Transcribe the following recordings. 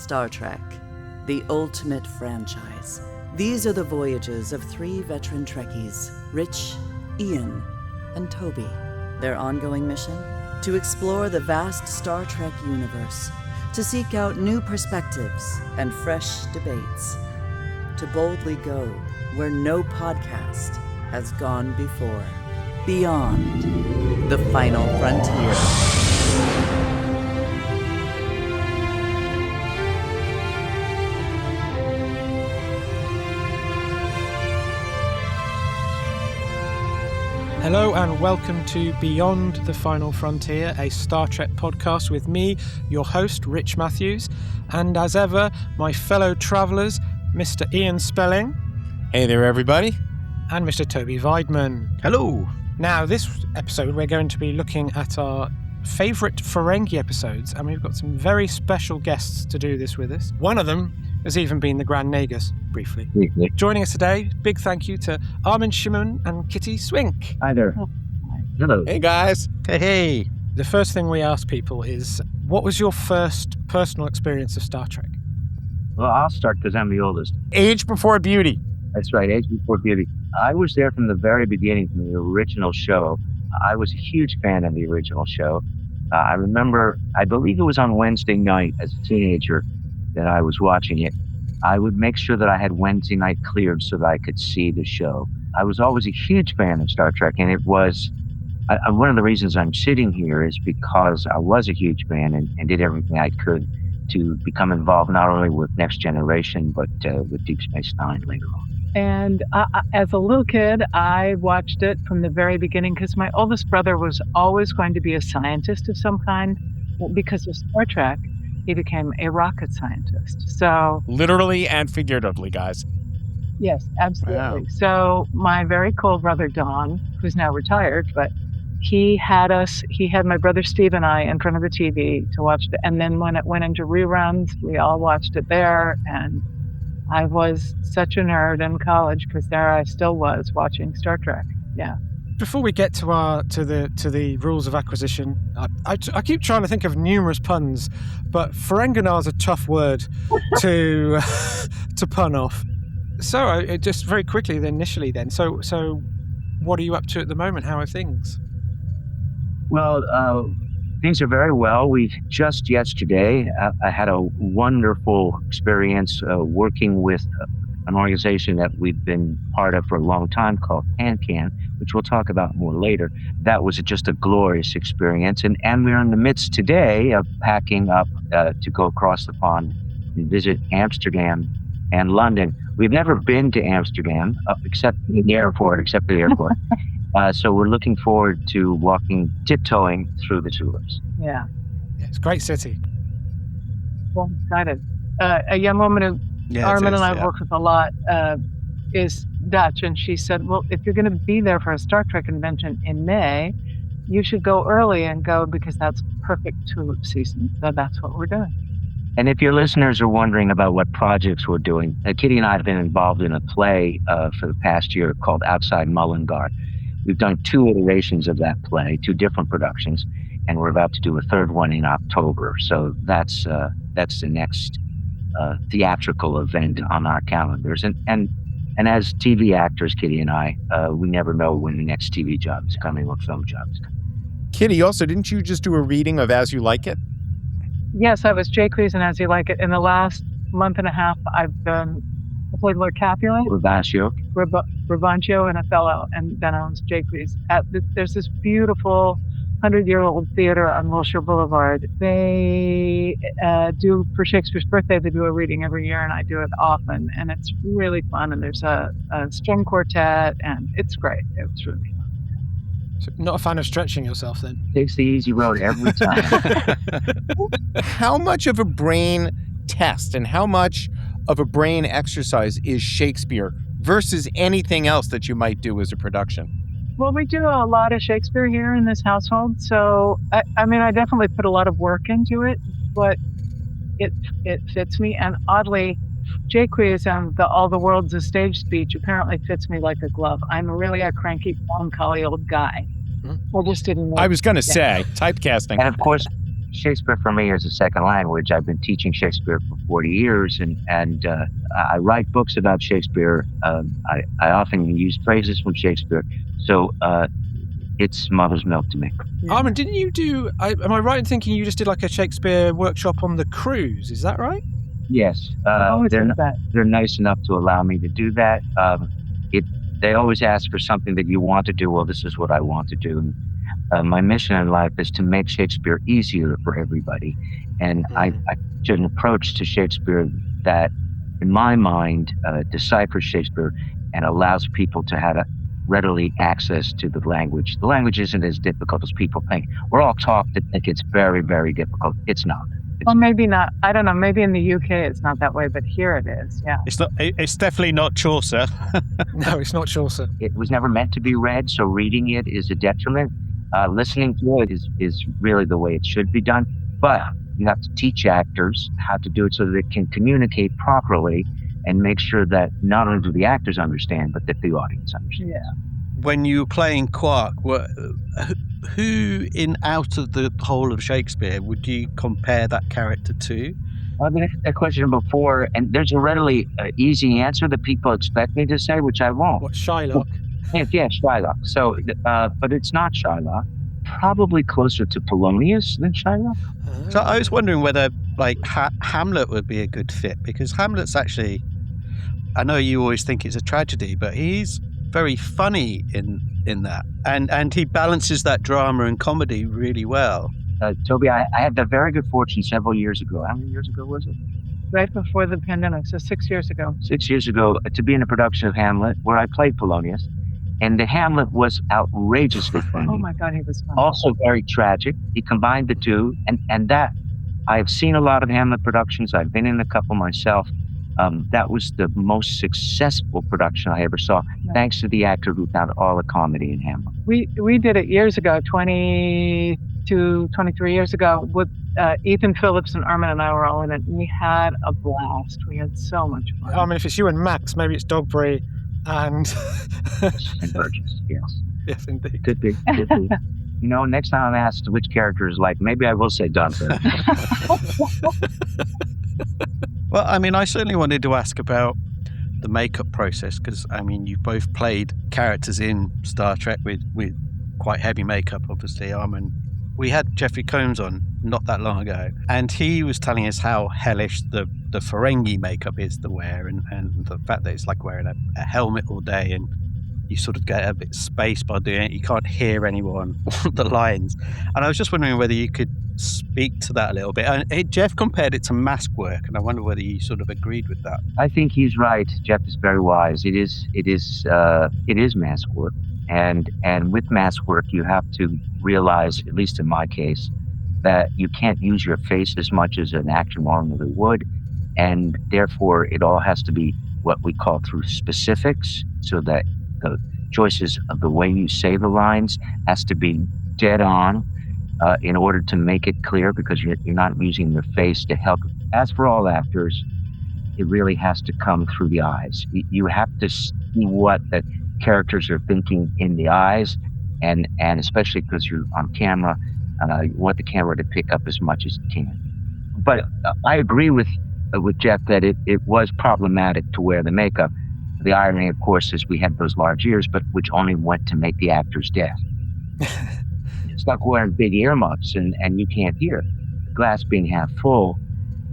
Star Trek, the ultimate franchise. These are the voyages of 3 veteran Trekkies, Rich, Ian, and Toby. Their ongoing mission? To explore the vast Star Trek universe, to seek out new perspectives and fresh debates, to boldly go where no podcast has gone before. Beyond the Final Frontier. Hello and welcome to Beyond the Final Frontier, a Star Trek podcast with me, your host, Rich Matthews, and as ever, my fellow travellers, Mr. Ian Spelling. Hey there, everybody. And Mr. Toby Weidman. Hello. Now, this episode, we're going to be looking at our favourite Ferengi episodes, and we've got some very special guests to do this with us. One of them has even been the Grand Nagus, briefly. Joining us today, big thank you to ARMIN SHIMERMAN and Kitty Swink. Hi there. Oh. Hello. Hey, guys. Hey. The first thing we ask people is, what was your first personal experience of Star Trek? Well, I'll start because I'm the oldest. Age before beauty. That's right, Age Before Beauty. I was there from the very beginning, from the original show. I was a huge fan of the original show. I remember, I believe it was on Wednesday night as a teenager that I was watching it. I would make sure that I had Wednesday night cleared so that I could see the show. I was always a huge fan of Star Trek, and it was, one of the reasons I'm sitting here is because I was a huge fan and did everything I could to become involved not only with Next Generation, but with Deep Space Nine later on. And as a little kid, I watched it from the very beginning because my oldest brother was always going to be a scientist of some kind. Well, because of Star Trek, he became a rocket scientist. So Literally and figuratively, guys. yes, absolutely. Wow. So my very cool brother, Don, who's now retired, but he had my brother Steve and I in front of the TV to watch it. And then when it went into reruns, we all watched it there. And I was such a nerd in college because there I still was watching Star Trek. Yeah. Before we get to the rules of acquisition, I keep trying to think of numerous puns, but Ferenginar is a tough word to pun off. So just very quickly, initially, so what are you up to at the moment? How are things? Well, things are very well. We just yesterday, I had a wonderful experience working with an organization that we've been part of for a long time called PanCan, which we'll talk about more later. That was just a glorious experience. And we're in the midst today of packing up to go across the pond and visit Amsterdam and London. We've never been to Amsterdam, except for the airport. So we're looking forward to tiptoeing through the tulips. Yeah. It's a great city. Well, I'm excited. A young woman who Armin and I have worked with a lot is Dutch, and she said, well, if you're going to be there for a Star Trek convention in May, you should go early and go because that's perfect tulip season. So that's what we're doing. And if your listeners are wondering about what projects we're doing, Kitty and I have been involved in a play for the past year called Outside Mullingar. We've done 2 iterations of that play, 2 different productions, and we're about to do a 3rd one in October. So that's the next theatrical event on our calendars. And as TV actors, Kitty and I, we never know when the next TV job is coming or film job is coming. Kitty, also, didn't you just do a reading of As You Like It? Yes, I was Jacques and As You Like It. In the last month and a half, I played Lord Capulet, Brabantio, and Othello, and then I was Jacques. There's this beautiful 100-year-old theater on Wilshire Boulevard. They do, for Shakespeare's birthday, they do a reading every year, and I do it often, and it's really fun, and there's a string quartet, and it's great. It was really fun. So not a fan of stretching yourself, then? Takes the easy road every time. How much of a brain test and how much of a brain exercise is Shakespeare versus anything else that you might do as a production? Well, we do a lot of Shakespeare here in this household, so I definitely put a lot of work into it, but it fits me, and oddly, Jacques and All the World's a Stage speech apparently fits me like a glove. I'm really a cranky, melancholy old guy. I just didn't know. I was going to say, typecasting. And of course, Shakespeare for me is a second language. I've been teaching Shakespeare for 40 years, and I write books about Shakespeare. I often use phrases from Shakespeare. So it's mother's milk to me. Armin, didn't you do, am I right in thinking you just did like a Shakespeare workshop on the cruise? Is that right? Yes. That. They're nice enough to allow me to do that. They always ask for something that you want to do. Well, this is what I want to do. My mission in life is to make Shakespeare easier for everybody. And I took an approach to Shakespeare that, in my mind, deciphers Shakespeare and allows people to have readily access to the language. The language isn't as difficult as people think. We're all taught to think it's very, very difficult. It's not. Well, maybe not. I don't know. Maybe in the UK it's not that way, but here it is. Yeah. It's not. It's definitely not Chaucer. No, it's not Chaucer. It was never meant to be read, so reading it is a detriment. Listening to it is really the way it should be done. But you have to teach actors how to do it so that they can communicate properly and make sure that not only do the actors understand, but that the audience understands. Yeah. When you were playing Quark, who out of the whole of Shakespeare would you compare that character to? I've been asked that question before, and there's a readily easy answer that people expect me to say, which I won't. What, Shylock? Yeah, Shylock. So, but it's not Shylock. Probably closer to Polonius than Shylock. So I was wondering whether, like, Hamlet would be a good fit, because Hamlet's actually, I know you always think it's a tragedy, but he's very funny in that, and he balances that drama and comedy really well. Toby, I had the very good fortune several years ago. How many years ago was it? Right before the pandemic, so 6 years ago. 6 years ago, to be in a production of Hamlet where I played Polonius, and the Hamlet was outrageously funny. Oh my God, he was funny. Also very tragic. He combined the two, and that, I've seen a lot of Hamlet productions. I've been in a couple myself. That was the most successful production I ever saw, thanks to the actor who found all the comedy in Hamlet. We did it years ago, 22, 23 years ago, with Ethan Phillips and Armin and I were all in it. We had a blast. We had so much fun. I mean, if it's you and Max, maybe it's Dogberry and... And Burgess, yes. Yes, indeed. Could be. You know, next time I'm asked which character is like, maybe I will say Dunford. Well, I mean, I certainly wanted to ask about the makeup process, because, I mean, you both played characters in Star Trek with quite heavy makeup, obviously. Armin, we had Jeffrey Combs on not that long ago, and he was telling us how hellish the Ferengi makeup is to wear, and the fact that it's like wearing a helmet all day, and you sort of get a bit spaced by doing it. You can't hear anyone, the lines. And I was just wondering whether you could speak to that a little bit. And Jeff compared it to mask work, and I wonder whether you sort of agreed with that. I think he's right. Jeff is very wise. It is mask work, and with mask work, you have to realize, at least in my case, that you can't use your face as much as an actor normally would, and therefore it all has to be what we call through specifics, so that the choices of the way you say the lines has to be dead on in order to make it clear, because you're not using your face to help. As for all actors, it really has to come through the eyes. You have to see what the characters are thinking in the eyes, and especially because you're on camera, you want the camera to pick up as much as it can. But I agree with Jeff that it was problematic to wear the makeup. The irony, of course, is we had those large ears, but which only went to make the actors deaf. It's like wearing big earmuffs and you can't hear. The glass being half full,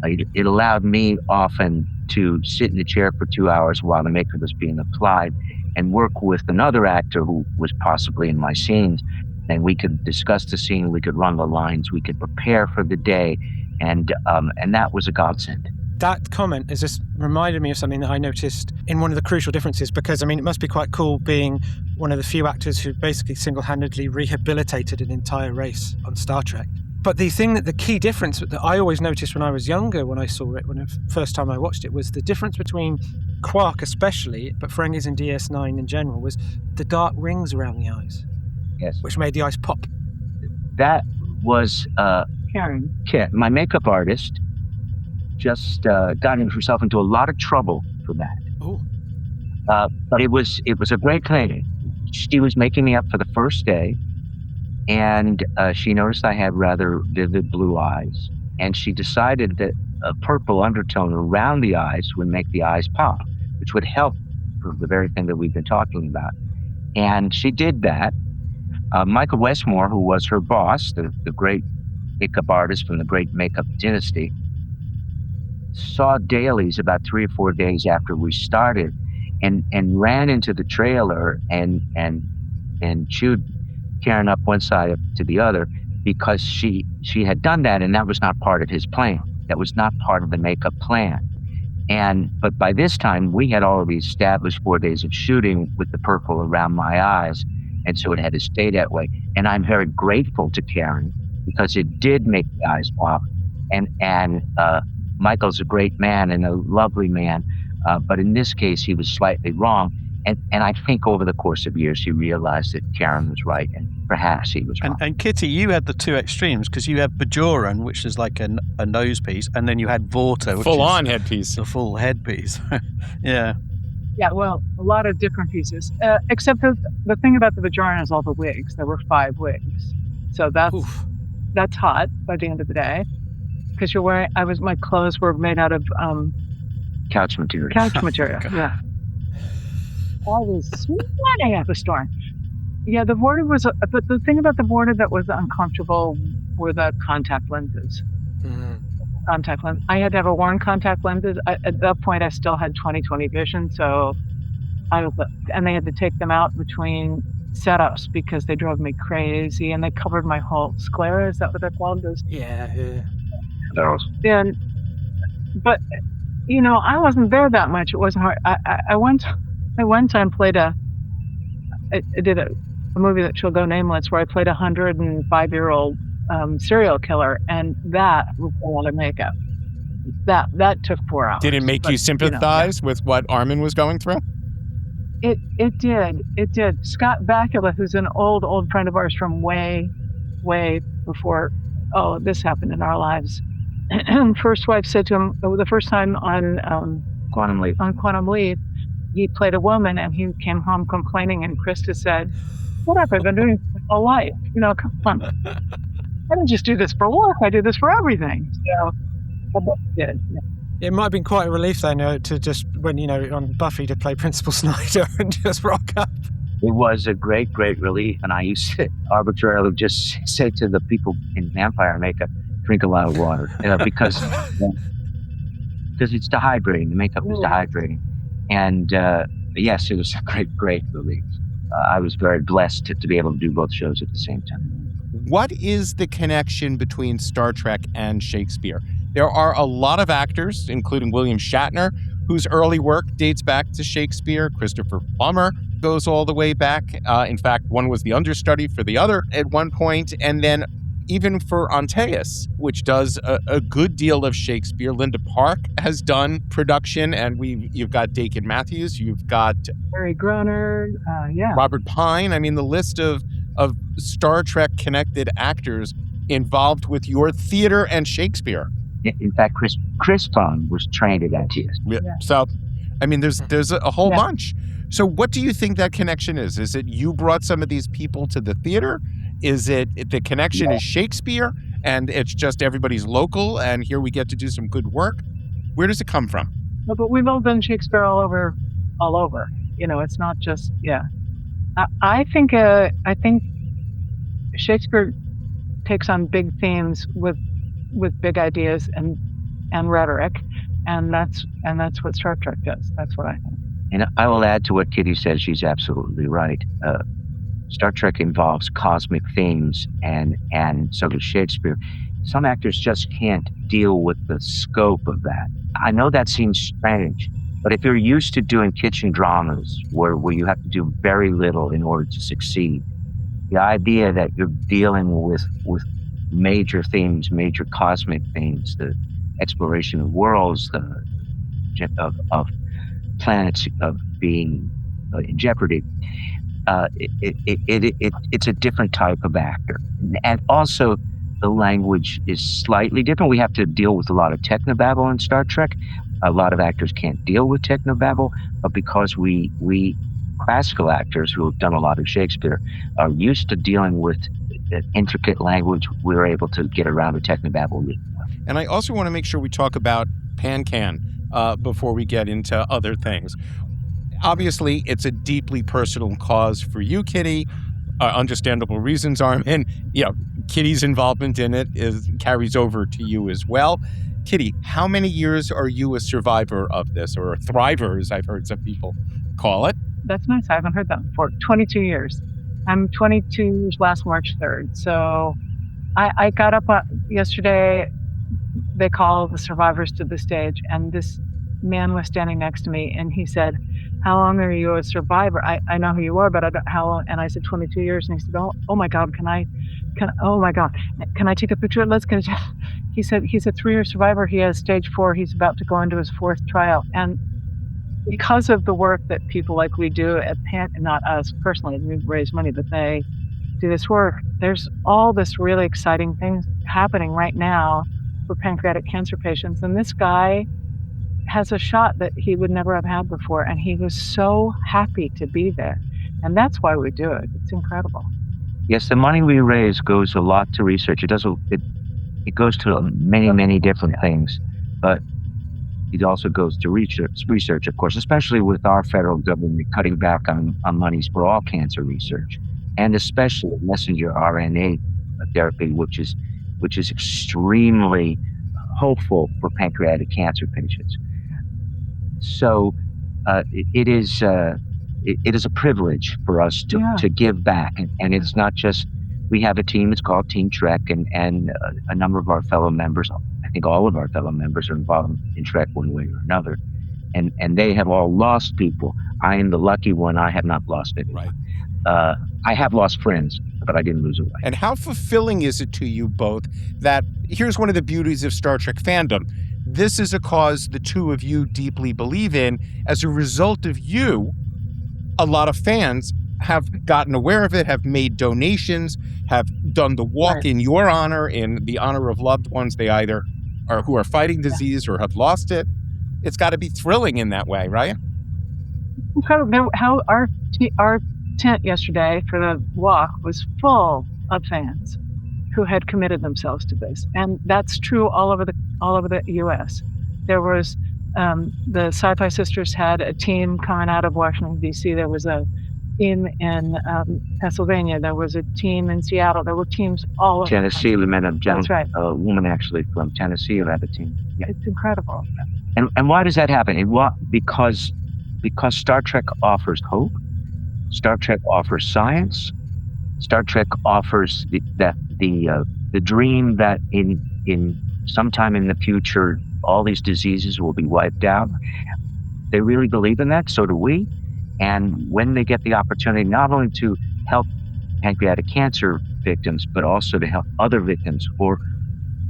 it allowed me often to sit in the chair for 2 hours while the makeup was being applied and work with another actor who was possibly in my scenes. And we could discuss the scene, we could run the lines, we could prepare for the day, and that was a godsend. That comment has just reminded me of something that I noticed in one of the crucial differences, because, I mean, it must be quite cool being one of the few actors who basically single-handedly rehabilitated an entire race on Star Trek. But the key difference that I always noticed when I was younger, when I saw it, when the first time I watched it, was the difference between Quark especially, but Ferengis and DS9 in general, was the dark rings around the eyes. Yes. Which made the eyes pop. That was Karen, my makeup artist. Just got herself into a lot of trouble for that. Oh. But it was a great thing. She was making me up for the first day, And she noticed I had rather vivid blue eyes. And she decided that a purple undertone around the eyes would make the eyes pop, which would help for the very thing that we've been talking about. And she did that. Michael Westmore, who was her boss, the great makeup artist from the great makeup dynasty, saw dailies about 3 or 4 days after we started and ran into the trailer and chewed Karen up one side up to the other because she had done that, and that was not part of his plan. That was not part of the makeup plan. But by this time, we had already established 4 days of shooting with the purple around my eyes, and so it had to stay that way. And I'm very grateful to Karen because it did make the eyes pop. And Michael's a great man and a lovely man, but in this case, he was slightly wrong. And I think over the course of years, he realized that Karen was right, and perhaps he was wrong. And Kitty, you had the two extremes, because you had Bajoran, which is like a nose piece, and then you had Vorta, which Full-on headpiece. The full headpiece. Yeah. Yeah, well, a lot of different pieces. Except the thing about the Bajoran is all the wigs. There were 5 wigs. So that's hot by the end of the day. Because you're wearing, my clothes were made out of Couch material. Couch material, yeah. I was sweating up a storm. Yeah, the Vorta was, but the thing about the Vorta that was uncomfortable were the contact lenses. Contact lens. I had never worn contact lenses. At that point, I still had 20/20 vision, so and they had to take them out between setups because they drove me crazy, and they covered my whole sclera. Is that what they're called? Those? Yeah. And, but I wasn't there that much. It wasn't hard. I one time played I did a movie that shall go nameless where I played a 105-year-old serial killer, and that was a lot of makeup. That took 4 hours. Did it make you sympathize with what Armin was going through? It did. Scott Bakula, who's an old friend of ours from way before this happened in our lives. First wife said to him the first time on Quantum Leap. On Quantum Leap, he played a woman, and he came home complaining, and Krista said, "What have I been doing all life? Come on. I don't just do this for work. I do this for everything." So I did. Yeah. It might have been quite a relief, though, to just, when, on Buffy, to play Principal Snyder and just rock up. It was a great, great relief. And I used to arbitrarily just say to the people in vampire makeup, drink a lot of water, because it's dehydrating. The makeup is dehydrating. And yes, it was a great, great relief. I was very blessed to be able to do both shows at the same time. What is the connection between Star Trek and Shakespeare? There are a lot of actors, including William Shatner, whose early work dates back to Shakespeare. Christopher Plummer goes all the way back. In fact, one was the understudy for the other at one point. And then even for Antaeus, which does a good deal of Shakespeare. Linda Park has done production, and you've got Dakin Matthews, you've got Barry Gruner, Robert Pine. I mean, the list of Star Trek connected actors involved with your theater and Shakespeare. In fact, Chris Pine was trained at Antaeus. Yeah. So, I mean, there's a whole bunch. So what do you think that connection is? Is it you brought some of these people to the theater? Is it the connection is Shakespeare and it's just everybody's local and here we get to do some good work? Where does it come from? No, but we've all done Shakespeare all over. It's not just, I think Shakespeare takes on big themes with big ideas and rhetoric, and that's what Star Trek does. That's what I think. And I will add to what Kitty says. She's absolutely right. Star Trek involves cosmic themes, and so does Shakespeare. Some actors just can't deal with the scope of that. I know that seems strange, but if you're used to doing kitchen dramas where you have to do very little in order to succeed, the idea that you're dealing with major themes, major cosmic themes, the exploration of worlds, of planets of being in jeopardy, it's a different type of actor. And also, the language is slightly different. We have to deal with a lot of technobabble in Star Trek. A lot of actors can't deal with technobabble, but because we classical actors who have done a lot of Shakespeare are used to dealing with intricate language, we were able to get around the technobabble really well. And I also want to make sure we talk about PanCan before we get into other things. Obviously, it's a deeply personal cause for you, Kitty. Understandable reasons, Armin. Kitty's involvement in it carries over to you as well. Kitty, how many years are you a survivor of this, or a thriver, as I've heard some people call it? That's nice. I haven't heard that before. 22 years. I'm 22 years last March 3rd. So I got up yesterday. They call the survivors to the stage, and this man was standing next to me, and he said, "How long are you a survivor?" I know who you are, but I don't, how long? And I said, 22 years. And he said, oh my God, can I take a picture? He said, he's a 3-year survivor. He has stage 4. He's about to go into his 4th trial. And because of the work that people like we do at not us personally, we raise money, but they do this work, there's all this really exciting things happening right now for pancreatic cancer patients. And this guy has a shot that he would never have had before. And he was so happy to be there. And that's why we do it. It's incredible. Yes, the money we raise goes a lot to research. It goes to many, many different things, but it also goes to research, of course, especially with our federal government cutting back on monies for all cancer research, and especially messenger RNA therapy, which is extremely hopeful for pancreatic cancer patients. So it is a privilege for us to give back, and it's not just. We have a team. It's called Team Trek, and a number of our fellow members. I think all of our fellow members are involved in Trek one way or another, and they have all lost people. I am the lucky one. I have not lost anyone. Right. I have lost friends, but I didn't lose a wife. And how fulfilling is it to you both that here's one of the beauties of Star Trek fandom. This is a cause the two of you deeply believe in. As a result of you, a lot of fans have gotten aware of it, have made donations, have done the walk in your honor, in the honor of loved ones they either are who are fighting disease or have lost it. It's got to be thrilling in that way, right? Incredible. How our tent yesterday for the walk was full of fans who had committed themselves to this, and that's true all over the U.S. There was the Sci-Fi Sisters had a team coming out of Washington D.C. There was a team in Pennsylvania. There was a team in Seattle. There were teams all over Tennessee. We met That's right. a woman actually from Tennessee who had a team. Yeah. It's incredible. And why does that happen? Because Star Trek offers hope. Star Trek offers science. Star Trek offers the dream that in sometime in the future all these diseases will be wiped out. They really believe in that. So do we. And when they get the opportunity not only to help pancreatic cancer victims, but also to help other victims or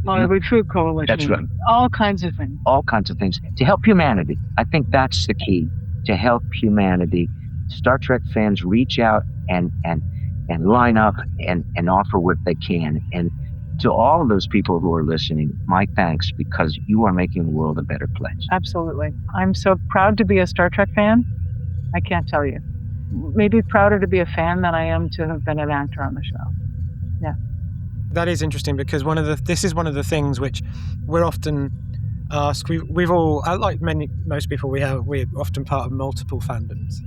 Every Food Coalition. That's right. All kinds of things. All kinds of things to help humanity. I think that's the key, to help humanity. Star Trek fans reach out and line up and offer what they can. And to all of those people who are listening, my thanks, because you are making the world a better place. Absolutely. I'm so proud to be a Star Trek fan. I can't tell you. Maybe prouder to be a fan than I am to have been an actor on the show. Yeah. That is interesting because this is one of the things which we're often asked. We've all, like most people, we're often part of multiple fandoms,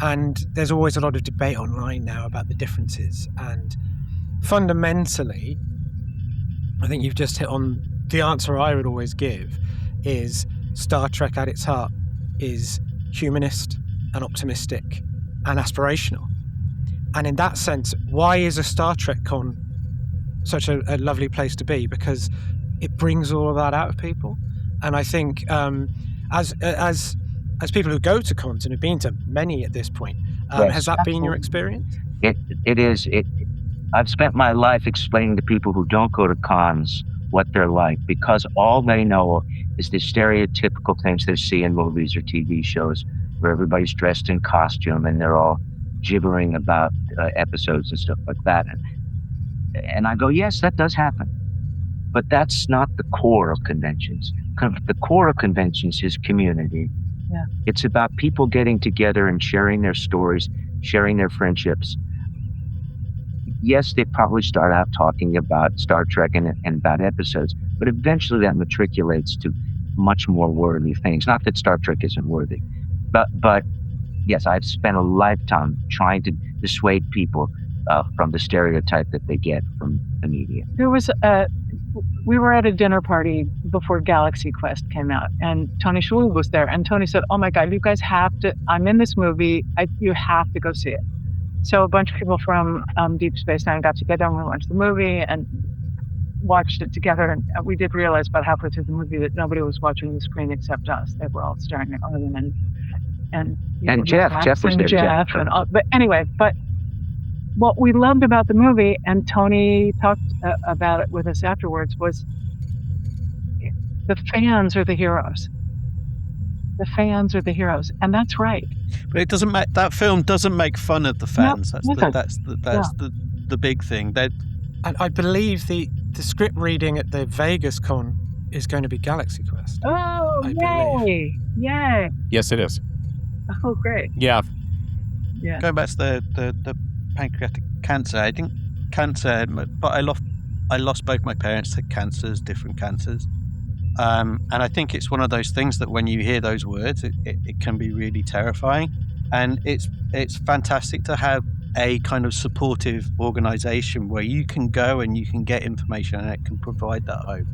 and there's always a lot of debate online now about the differences. And fundamentally, I think you've just hit on the answer I would always give: is Star Trek at its heart is humanist and optimistic and aspirational. And in that sense, why is a Star Trek con such a lovely place to be? Because it brings all of that out of people. And I think as people who go to cons and have been to many at this point, Yes, has that been your absolutely. experience? It is. I've spent my life explaining to people who don't go to cons what they're like, because all they know is the stereotypical things they see in movies or TV shows where everybody's dressed in costume and they're all gibbering about episodes and stuff like that. And I go, yes, that does happen. But that's not the core of conventions. The core of conventions is community. Yeah. It's about people getting together and sharing their stories, sharing their friendships, yes, they probably start out talking about Star Trek and about episodes, but eventually that matriculates to much more worthy things. Not that Star Trek isn't worthy, but yes, I've spent a lifetime trying to dissuade people from the stereotype that they get from the media. We were at a dinner party before Galaxy Quest came out, and Tony Shalhoub was there, and Tony said, "Oh my God, you guys have to, I'm in this movie, you have to go see it." So a bunch of people from Deep Space Nine got together and we watched the movie and watched it together, and we did realize about halfway through the movie that nobody was watching the screen except us. They were all staring at Armin and Jeff was there. Jeff and all, but anyway, what we loved about the movie, and Tony talked about it with us afterwards, was the fans are the heroes. The fans are the heroes, and that's right. But it doesn't make that film doesn't make fun of the fans. No, that's the big thing. And I believe the script reading at the Vegas con is going to be Galaxy Quest. Oh, yay! Yes, it is. Oh, great. Yeah. Going back to the pancreatic cancer, I think cancer, but I lost both my parents to cancers, different cancers. And I think it's one of those things that when you hear those words, it can be really terrifying. And it's fantastic to have a kind of supportive organization where you can go and you can get information and it can provide that hope.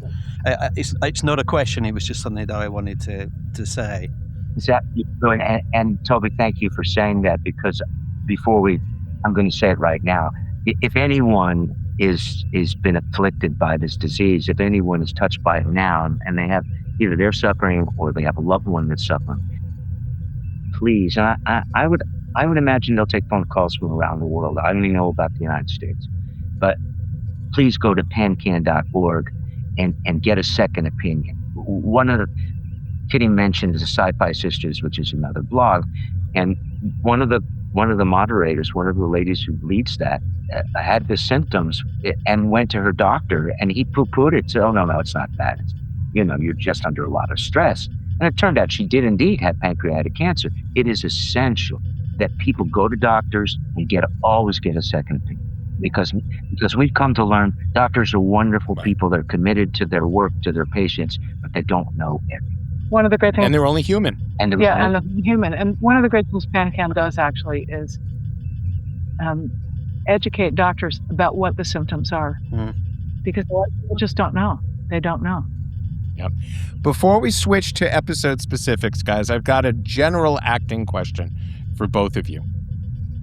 It's not a question, it was just something that I wanted to say. Exactly. And Toby, thank you for saying that, because I'm going to say it right now. If anyone is been afflicted by this disease, if anyone is touched by it now, and they have either they're suffering or they have a loved one that's suffering, please, I would imagine they'll take phone calls from around the world. I don't even know about the United States, but please go to pancan.org and get a second opinion. Kitty mentioned the Sci-Fi Sisters, which is another blog, and one of the moderators, one of the ladies who leads that, had the symptoms and went to her doctor, and he poo-pooed it. Said, "Oh no, it's not that. It's, you're just under a lot of stress." And it turned out she did indeed have pancreatic cancer. It is essential that people go to doctors and always get a second opinion, because we've come to learn doctors are wonderful people. They're committed to their work, to their patients, but they don't know everything. One of the great things, and they're only human. And human. And one of the great things PanCan does actually is educate doctors about what the symptoms are, because people just don't know. They don't know. Yep. Before we switch to episode specifics, guys, I've got a general acting question for both of you.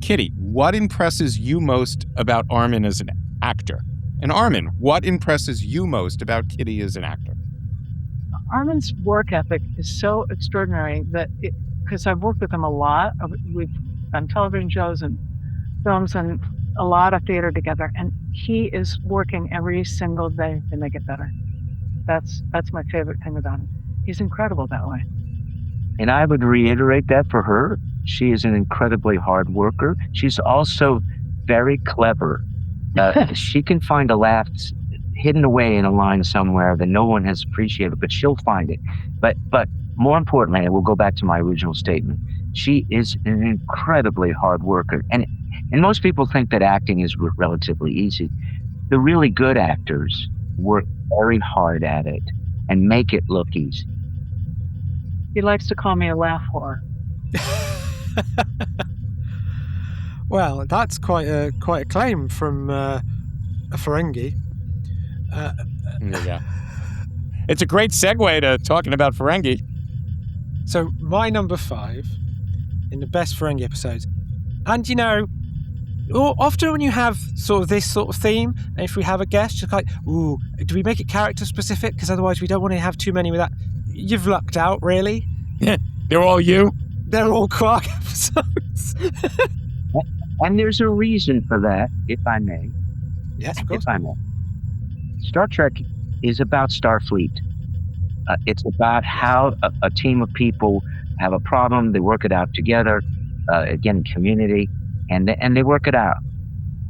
Kitty, what impresses you most about Armin as an actor? And Armin, what impresses you most about Kitty as an actor? Armin's work ethic is so extraordinary that because I've worked with him a lot. We've done television shows and films and a lot of theater together, and he is working every single day to make it better. That's my favorite thing about him. He's incredible that way. And I would reiterate that for her. She is an incredibly hard worker. She's also very clever. She can find a laugh hidden away in a line somewhere that no one has appreciated, but she'll find it. But more importantly, and we'll go back to my original statement, she is an incredibly hard worker. And most people think that acting is relatively easy. The really good actors work very hard at it and make it look easy. He likes to call me a laugh whore. Well, that's quite a claim from a Ferengi. Yeah. It's a great segue to talking about Ferengi. So my number 5 in the best Ferengi episodes, and often when you have sort of this sort of theme, and if we have a guest, just like, ooh, do we make it character specific? Because otherwise we don't want to have too many with that. You've lucked out, really. They're all you? They're all Quark episodes. And there's a reason for that, if I may. Yes, of course. If I may. Star Trek is about Starfleet. It's about how a team of people have a problem, they work it out together, again, community, and they work it out.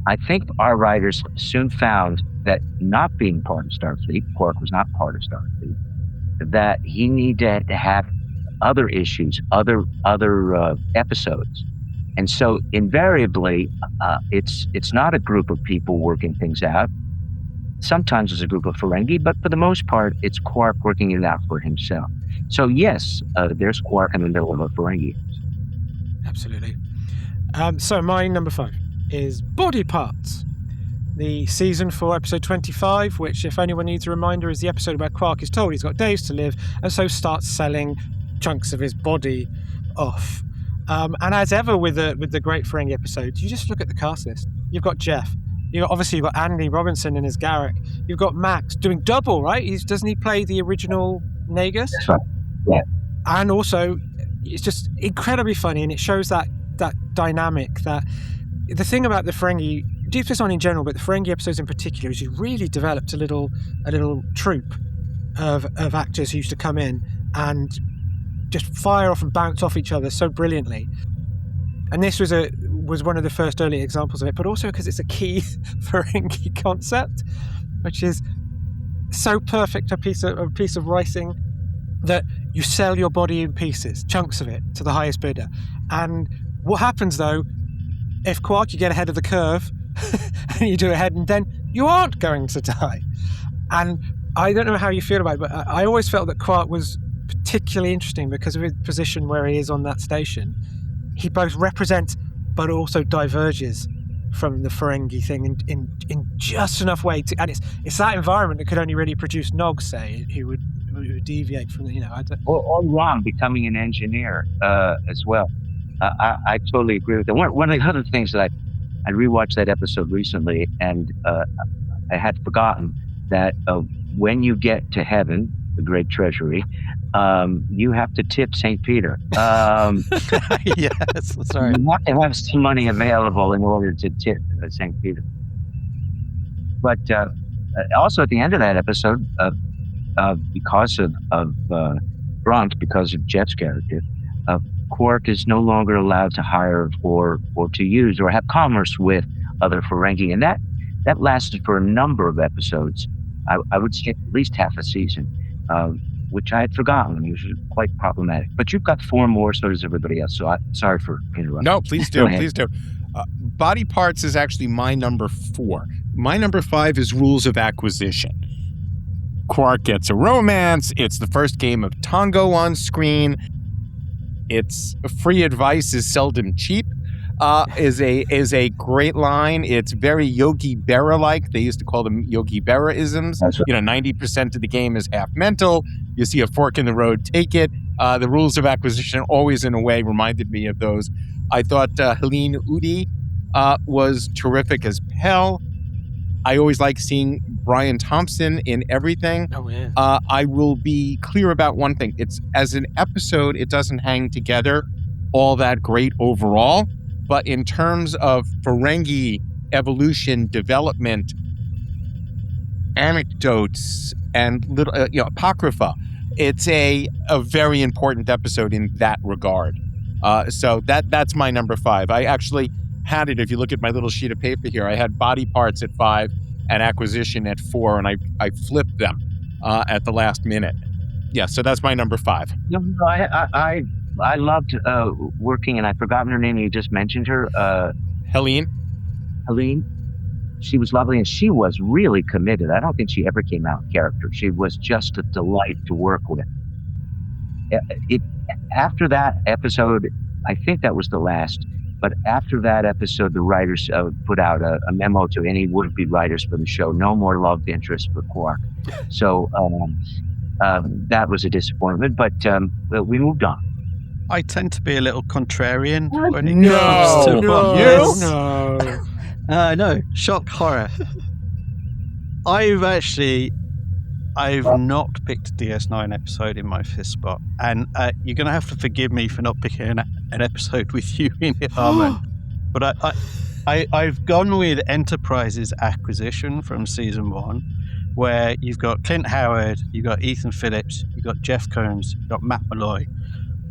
I think our writers soon found that not being part of Starfleet, Quark was not part of Starfleet, that he needed to have other issues, other episodes And so invariably, it's not a group of people working things out. Sometimes it's a group of Ferengi, but for the most part, it's Quark working it out for himself. So yes, there's Quark in the middle of a Ferengi. Absolutely. So my number 5 is Body Parts. The season 4 episode 25, which, if anyone needs a reminder, is the episode where Quark is told he's got days to live and so starts selling chunks of his body off. And as ever with the great Ferengi episodes, you just look at the cast list. You've got Jeff. You've got Andy Robinson in his Garrick. You've got Max doing double, right? Doesn't he play the original Nagus? That's right. Yeah. And also, it's just incredibly funny, and it shows that dynamic. That the thing about the Ferengi, Deep Space Nine in general, but the Ferengi episodes in particular, is you really developed a little troupe of actors who used to come in and just fire off and bounce off each other so brilliantly. And this was one of the first early examples of it, but also because it's a key Ferengi concept, which is so perfect a piece of writing that you sell your body in pieces, chunks of it, to the highest bidder. And what happens though, if Quark, you get ahead of the curve and you do ahead, and then you aren't going to die. And I don't know how you feel about it, but I always felt that Quark was particularly interesting because of his position where he is on that station. He both represents but also diverges from the Ferengi thing in just enough way to, and it's that environment that could only really produce Nog, say, who would deviate from the, or Ron becoming an engineer as well. I totally agree with that. One of the other things that I rewatched that episode recently, and I had forgotten that when you get to heaven, the great treasury, you have to tip St. Peter. Yes, sorry. You have to have some money available in order to tip St. Peter. But also at the end of that episode, because of Brunt, because of Jet's character, Quark is no longer allowed to hire or to use or have commerce with other Ferengi, and that lasted for a number of episodes. I would say at least half a season, which I had forgotten, which was quite problematic. But you've got 4 more, so does everybody else. So sorry for interrupting. No, please do. Please do. Body Parts is actually my number 4. My number 5 is Rules of Acquisition. Quark gets a romance. It's the first game of Tango on screen. It's free advice is seldom cheap. Is a great line. It's very Yogi Berra-like. They used to call them Yogi Berra-isms. That's right. 90% of the game is half mental. You see a fork in the road, take it. The Rules of Acquisition always, in a way, reminded me of those. I thought Helene Udi was terrific as Pell. I always like seeing Brian Thompson in everything. Oh, yeah. I will be clear about one thing. It's as an episode, it doesn't hang together all that great overall. But in terms of Ferengi evolution, development, anecdotes, and little apocrypha, it's a very important episode in that regard. So that's my number 5. I actually had it. If you look at my little sheet of paper here, I had Body Parts at 5 and Acquisition at 4, and I flipped them at the last minute. Yeah, so that's my number 5. No, I loved working, and I've forgotten her name. You just mentioned her. Helene. She was lovely, and she was really committed. I don't think she ever came out of character. She was just a delight to work with. After that episode, I think that was the last, but after that episode, the writers put out a memo to any would-be writers for the show: no more love interest for Quark. So that was a disappointment, but we moved on. I tend to be a little contrarian when it No, comes to no. no, shock horror. I've not picked a DS9 episode in my fifth spot, and you're going to have to forgive me for not picking an episode with you in it, Armin. But I've gone with Enterprise's Acquisition from season 1, where you've got Clint Howard, you've got Ethan Phillips, you've got Jeff Combs, you've got Matt Malloy,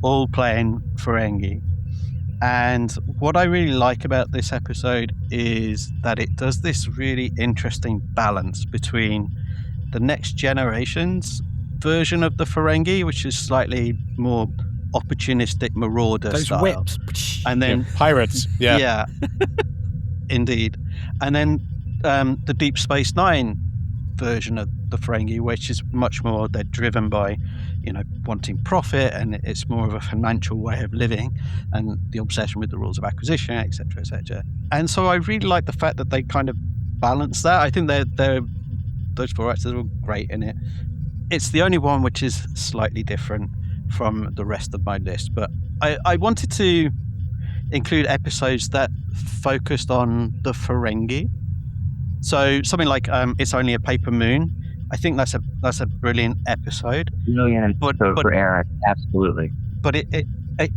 all playing Ferengi. And what I really like about this episode is that it does this really interesting balance between the next generation's version of the Ferengi, which is slightly more opportunistic marauder Those style. whips. And then Pirates. Yeah. yeah, indeed. And then the Deep Space Nine version of the Ferengi, which is much more, they're driven by, wanting profit, and it's more of a financial way of living, and the obsession with the rules of acquisition, etc., etc. And so I really like the fact that they kind of balance that. I think those 4 actors are great in it. It's the only one which is slightly different from the rest of my list, but I wanted to include episodes that focused on the Ferengi. So something like It's Only a Paper Moon. I think that's a brilliant episode. Brilliant for Eric, absolutely. But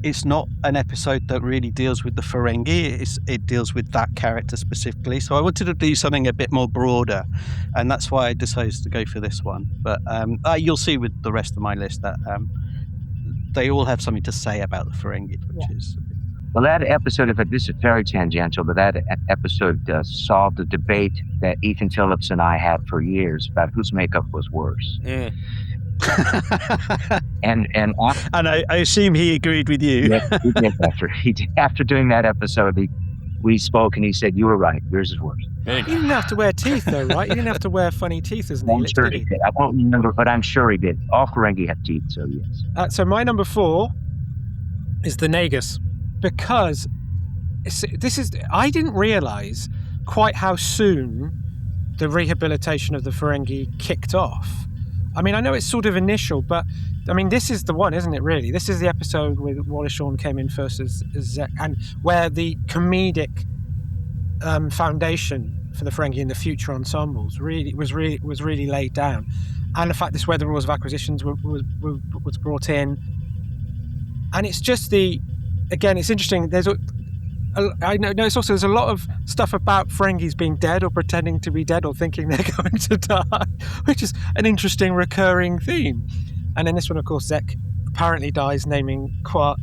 it's not an episode that really deals with the Ferengi. It deals with that character specifically. So I wanted to do something a bit more broader, and that's why I decided to go for this one. But you'll see with the rest of my list that they all have something to say about the Ferengi, which is... Well, that episode, this is very tangential, but that episode solved a debate that Ethan Phillips and I had for years about whose makeup was worse. Mm. and I assume he agreed with you. Yes, he did. After doing that episode, we spoke and he said, "You were right. Yours is worse." You didn't have to wear teeth, though, right? You didn't have to wear funny teeth as I'm sure he did. I won't remember, but I'm sure he did. All Ferengi have teeth, so yes. So my number 4 is the Nagus, because I didn't realize quite how soon the rehabilitation of the Ferengi kicked off. I mean, I know it's sort of initial, but I mean, this is the one, isn't it, really? This is the episode where Wallace Shawn came in first as Zek, and where the comedic foundation for the Ferengi in the future ensembles was really laid down. And the fact this where the rules of acquisitions was brought in. And it's just again, it's interesting. I notice also there's a lot of stuff about Ferengis being dead or pretending to be dead or thinking they're going to die, which is an interesting recurring theme. And in this one, of course, Zek apparently dies, naming Quark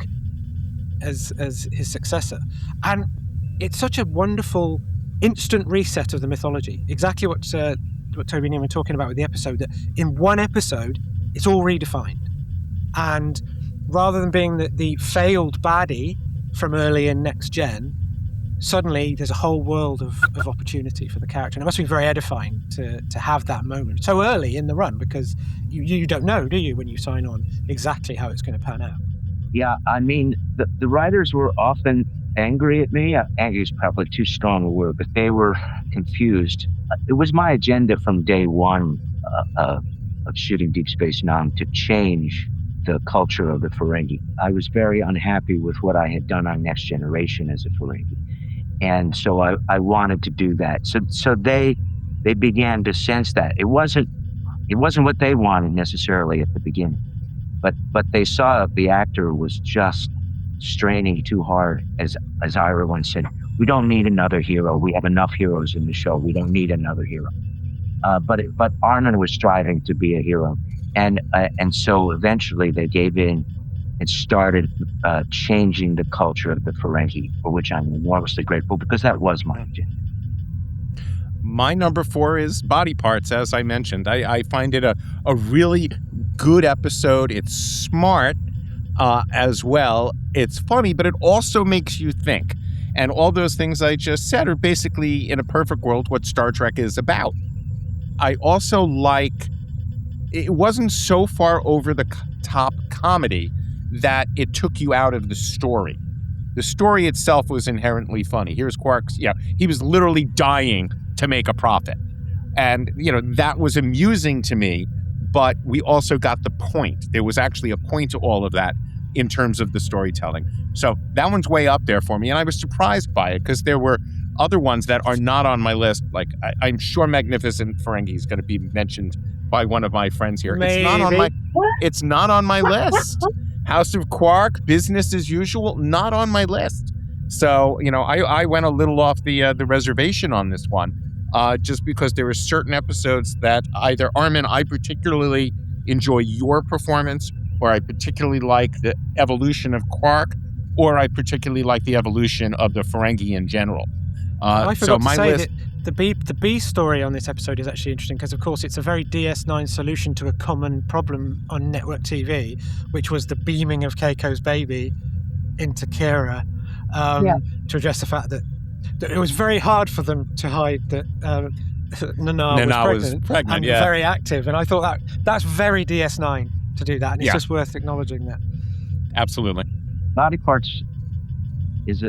as his successor. And it's such a wonderful instant reset of the mythology. Exactly what Toby and Ian were talking about with the episode, that in one episode, it's all redefined. And rather than being the failed baddie from early in Next Gen, suddenly there's a whole world of opportunity for the character. And it must be very edifying to have that moment so early in the run, because you don't know, do you, when you sign on, exactly how it's going to pan out. Yeah, I mean, the writers were often angry at me. Angry is probably too strong a word, but they were confused. It was my agenda from day one of shooting Deep Space Nine to change the culture of the Ferengi. I was very unhappy with what I had done on Next Generation as a Ferengi. And so I wanted to do that. So they began to sense that. It wasn't what they wanted necessarily at the beginning. But they saw the actor was just straining too hard. As Ira once said, we don't need another hero. We have enough heroes in the show. We don't need another hero. But Armin was striving to be a hero. And so eventually they gave in and started changing the culture of the Ferengi, for which I'm enormously grateful, because that was my agenda. My number 4 is body parts, as I mentioned. I find it a really good episode. It's smart as well. It's funny, but it also makes you think. And all those things I just said are basically, in a perfect world, what Star Trek is about. I also like, it wasn't so far over the top comedy that it took you out of the story. The story itself was inherently funny. Here's Quark's, he was literally dying to make a profit. And, that was amusing to me, but we also got the point. There was actually a point to all of that in terms of the storytelling. So that one's way up there for me. And I was surprised by it because there were other ones that are not on my list. Like, I'm sure Magnificent Ferengi is going to be mentioned by one of my friends here. Maybe. It's not on my list. House of Quark, business as usual, not on my list. So, I went a little off the reservation on this one, just because there were certain episodes that either, Armin, I particularly enjoy your performance, or I particularly like the evolution of Quark, or I particularly like the evolution of the Ferengi in general. I forgot to say that The B story on this episode is actually interesting because, of course, it's a very DS9 solution to a common problem on network TV, which was the beaming of Keiko's baby into Kira, to address the fact that it was very hard for them to hide that Nana was pregnant and very active. And I thought that's very DS9 to do that, and it's just worth acknowledging that. Absolutely. Body parts is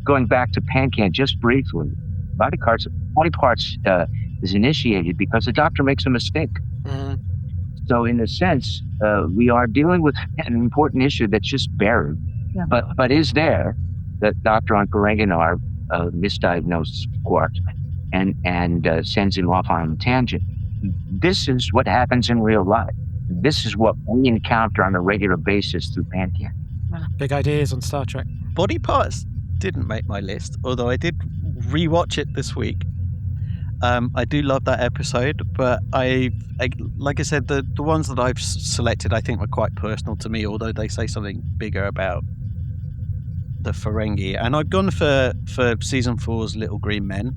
going back to Pancan just briefly. Body parts is initiated because the doctor makes a mistake. Mm-hmm. So in a sense, we are dealing with an important issue that's just buried, but is there. That doctor on Ferenginar misdiagnosed Quark and sends him off on a tangent. This is what happens in real life. This is what we encounter on a regular basis through Pantheon. Big ideas on Star Trek. Body parts didn't make my list, although I did rewatch it this week. I do love that episode, but I like I said, the ones that I've selected I think were quite personal to me, although they say something bigger about the Ferengi. And I've gone for season 4's Little Green Men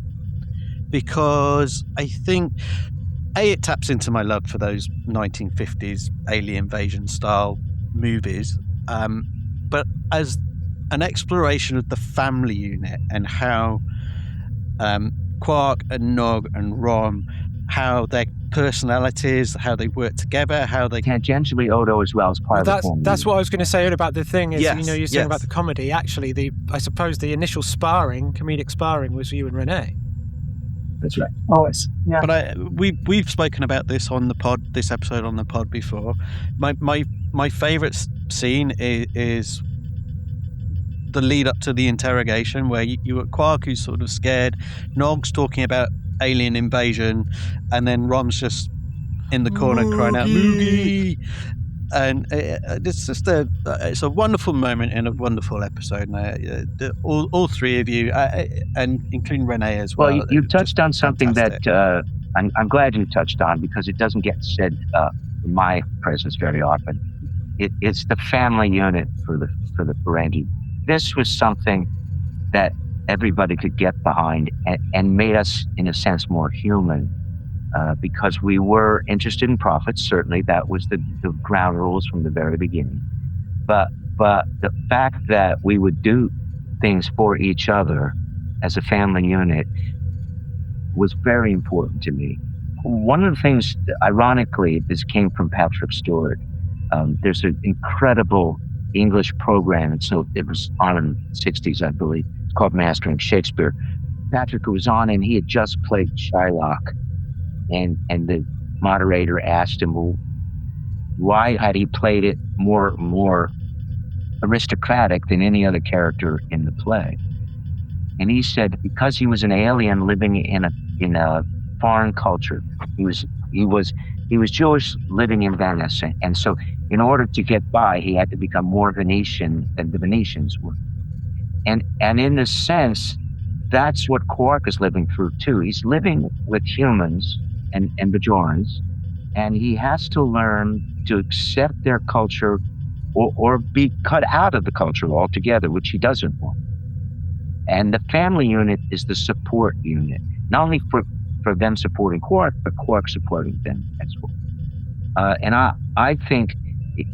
because I think it taps into my love for those 1950s alien invasion style movies, but as an exploration of the family unit and how Quark and Nog and Rom, how their personalities, how they work together, how they tangentially Odo as well as part of the family. That's what I was going to say about the thing is, you're saying about the comedy. Actually, I suppose the initial comedic sparring was you and Renee. That's right. Always. Yeah. But we've spoken about this on the pod, this episode on the pod before. My favourite scene is the lead up to the interrogation, where you got Quark, who's sort of scared, Nog's talking about alien invasion, and then Rom's just in the corner crying out Moogie, and it's just it's a wonderful moment in a wonderful episode. And all three of you, and including Renee as well. Well, you touched on something fantastic. That I'm glad you touched on, because it doesn't get said in my presence very often. It's the family unit for the Ferengi. This was something that everybody could get behind and made us, in a sense, more human, because we were interested in profits. Certainly, that was the ground rules from the very beginning. But the fact that we would do things for each other as a family unit was very important to me. One of the things, ironically, this came from Patrick Stewart. There's an incredible English program, so it was on in the 60s, I believe. It's called Mastering Shakespeare. Patrick was on, and he had just played Shylock, and the moderator asked him, well, why had he played it more aristocratic than any other character in the play? And he said because he was an alien living in a foreign culture. He was Jewish, living in Venice, and so in order to get by, he had to become more Venetian than the Venetians were. And in a sense, that's what Quark is living through too. He's living with humans and Bajorans, and he has to learn to accept their culture or be cut out of the culture altogether, which he doesn't want. And the family unit is the support unit, not only for them supporting Quark, but Quark supporting them as well. And I think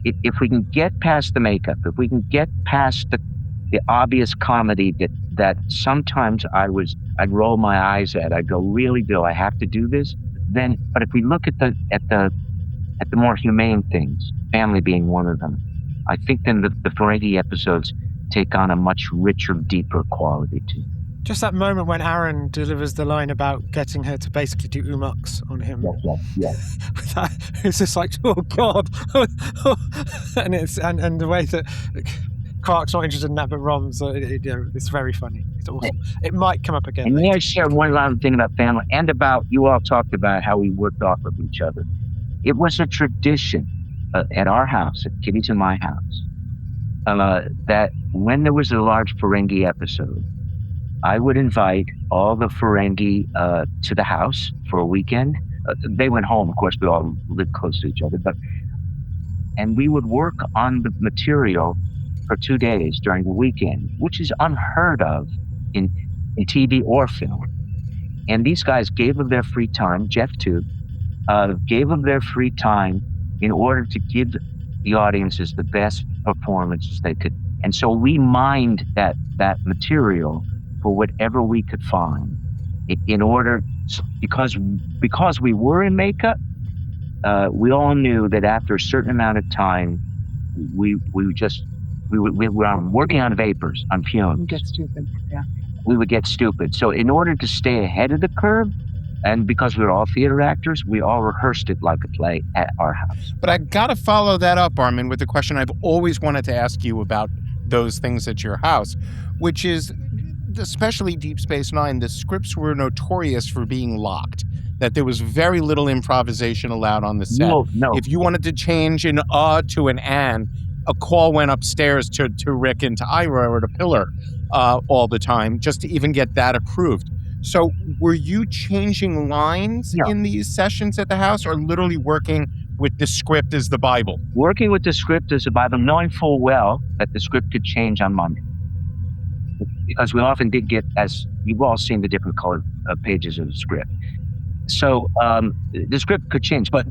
if we can get past the makeup, if we can get past the obvious comedy that sometimes I'd roll my eyes at, I'd go, really, Bill, I have to do this? But if we look at the more humane things, family being one of them, I think then the Ferengi episodes take on a much richer, deeper quality too. Just that moment when Aaron delivers the line about getting her to basically do umux on him. Yes. It's just like, oh God. and the way that Quark's not interested in that, but Rom's, it's very funny. It's awesome. It might come up again. And may I share one last thing about family and about, you all talked about how we worked off of each other. It was a tradition at our house, at Kitty's and my house, that when there was a large Ferengi episode, I would invite all the Ferengi to the house for a weekend. They went home, of course, we all lived close to each other, and we would work on the material for 2 days during the weekend, which is unheard of in TV or film. And these guys gave of their free time, Jeff too, gave of their free time in order to give the audiences the best performances they could. And so we mined that material for whatever we could find in order, because we were in makeup, we all knew that after a certain amount of time, we were working on vapors, on fumes. You get stupid, yeah. We would get stupid. So in order to stay ahead of the curve, and because we were all theater actors, we all rehearsed it like a play at our house. But I got to follow that up, Armin, with the question I've always wanted to ask you about those things at your house, which is, especially Deep Space Nine, the scripts were notorious for being locked, that there was very little improvisation allowed on the set. No. If you wanted to change an to an and, a call went upstairs to Rick and to Ira or to Pillar all the time, just to even get that approved. So were you changing lines in these sessions at the house, or literally working with the script as the Bible? Working with the script as the Bible, knowing full well that the script could change on Monday. Because we often did get, as you've all seen, the different colored pages of the script. So the script could change, but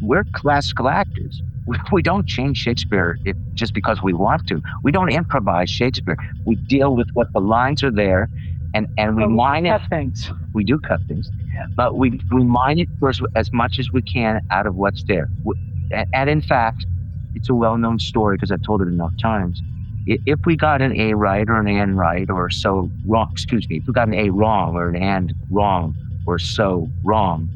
we're classical actors. We don't change Shakespeare just because we want to. We don't improvise Shakespeare. We deal with what the lines are there, and we mine it. Things. We do cut things, but we mine it first as much as we can out of what's there. And in fact, it's a well-known story because I've told it enough times. If we got an A right or an and right or so wrong, if we got an A wrong or an and wrong or so wrong,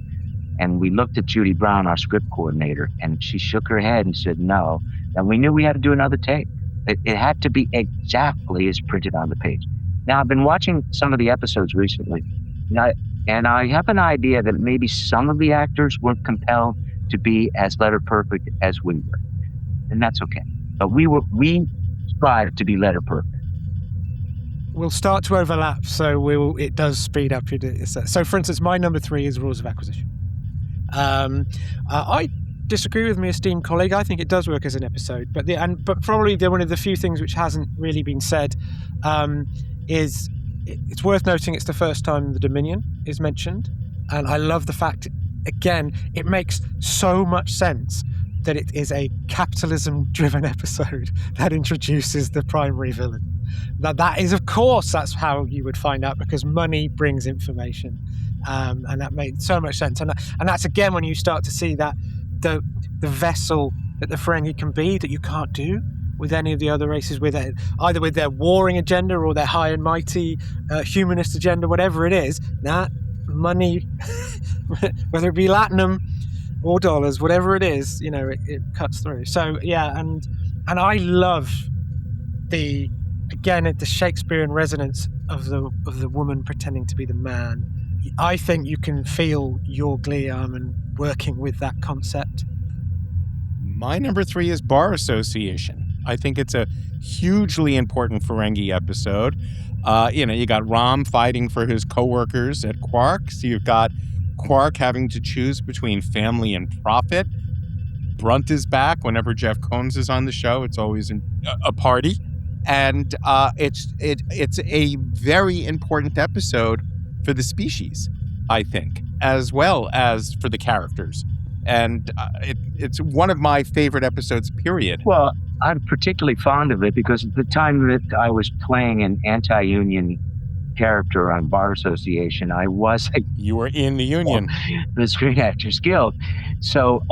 and we looked at Judy Brown, our script coordinator, and she shook her head and said no, then we knew we had to do another take. It had to be exactly as printed on the page. Now, I've been watching some of the episodes recently, and I have an idea that maybe some of the actors were compelled to be as letter perfect as we were, and that's okay. But we strive to be letter perfect. We'll start to overlap, so it does speed up your. So, for instance, my number 3 is rules of acquisition. I disagree with my esteemed colleague. I think it does work as an episode, but probably one of the few things which hasn't really been said is it's worth noting it's the first time the Dominion is mentioned, and I love the fact, again, it makes so much sense that it is a capitalism-driven episode that introduces the primary villain. That is, of course, that's how you would find out, because money brings information, and that made so much sense. And that's, again, when you start to see that the vessel that the Ferengi can be that you can't do with any of the other races, with either with their warring agenda or their high and mighty humanist agenda, whatever it is, that money, whether it be latinum or dollars, whatever it is, it cuts through. So yeah, and I love the Shakespearean resonance of the woman pretending to be the man. I think you can feel your glee, Armin, working with that concept. My number 3 is Bar Association. I think it's a hugely important Ferengi episode. You got Rom fighting for his coworkers at Quark. So you've got Quark having to choose between family and profit. Brunt is back. Whenever Jeff Combs is on the show, it's always a party. And it's a very important episode for the species, I think, as well as for the characters. And it's one of my favorite episodes, period. Well, I'm particularly fond of it because at the time that I was playing an anti-union character on Bar Association, I was... You were in the union. The Screen Actors Guild. So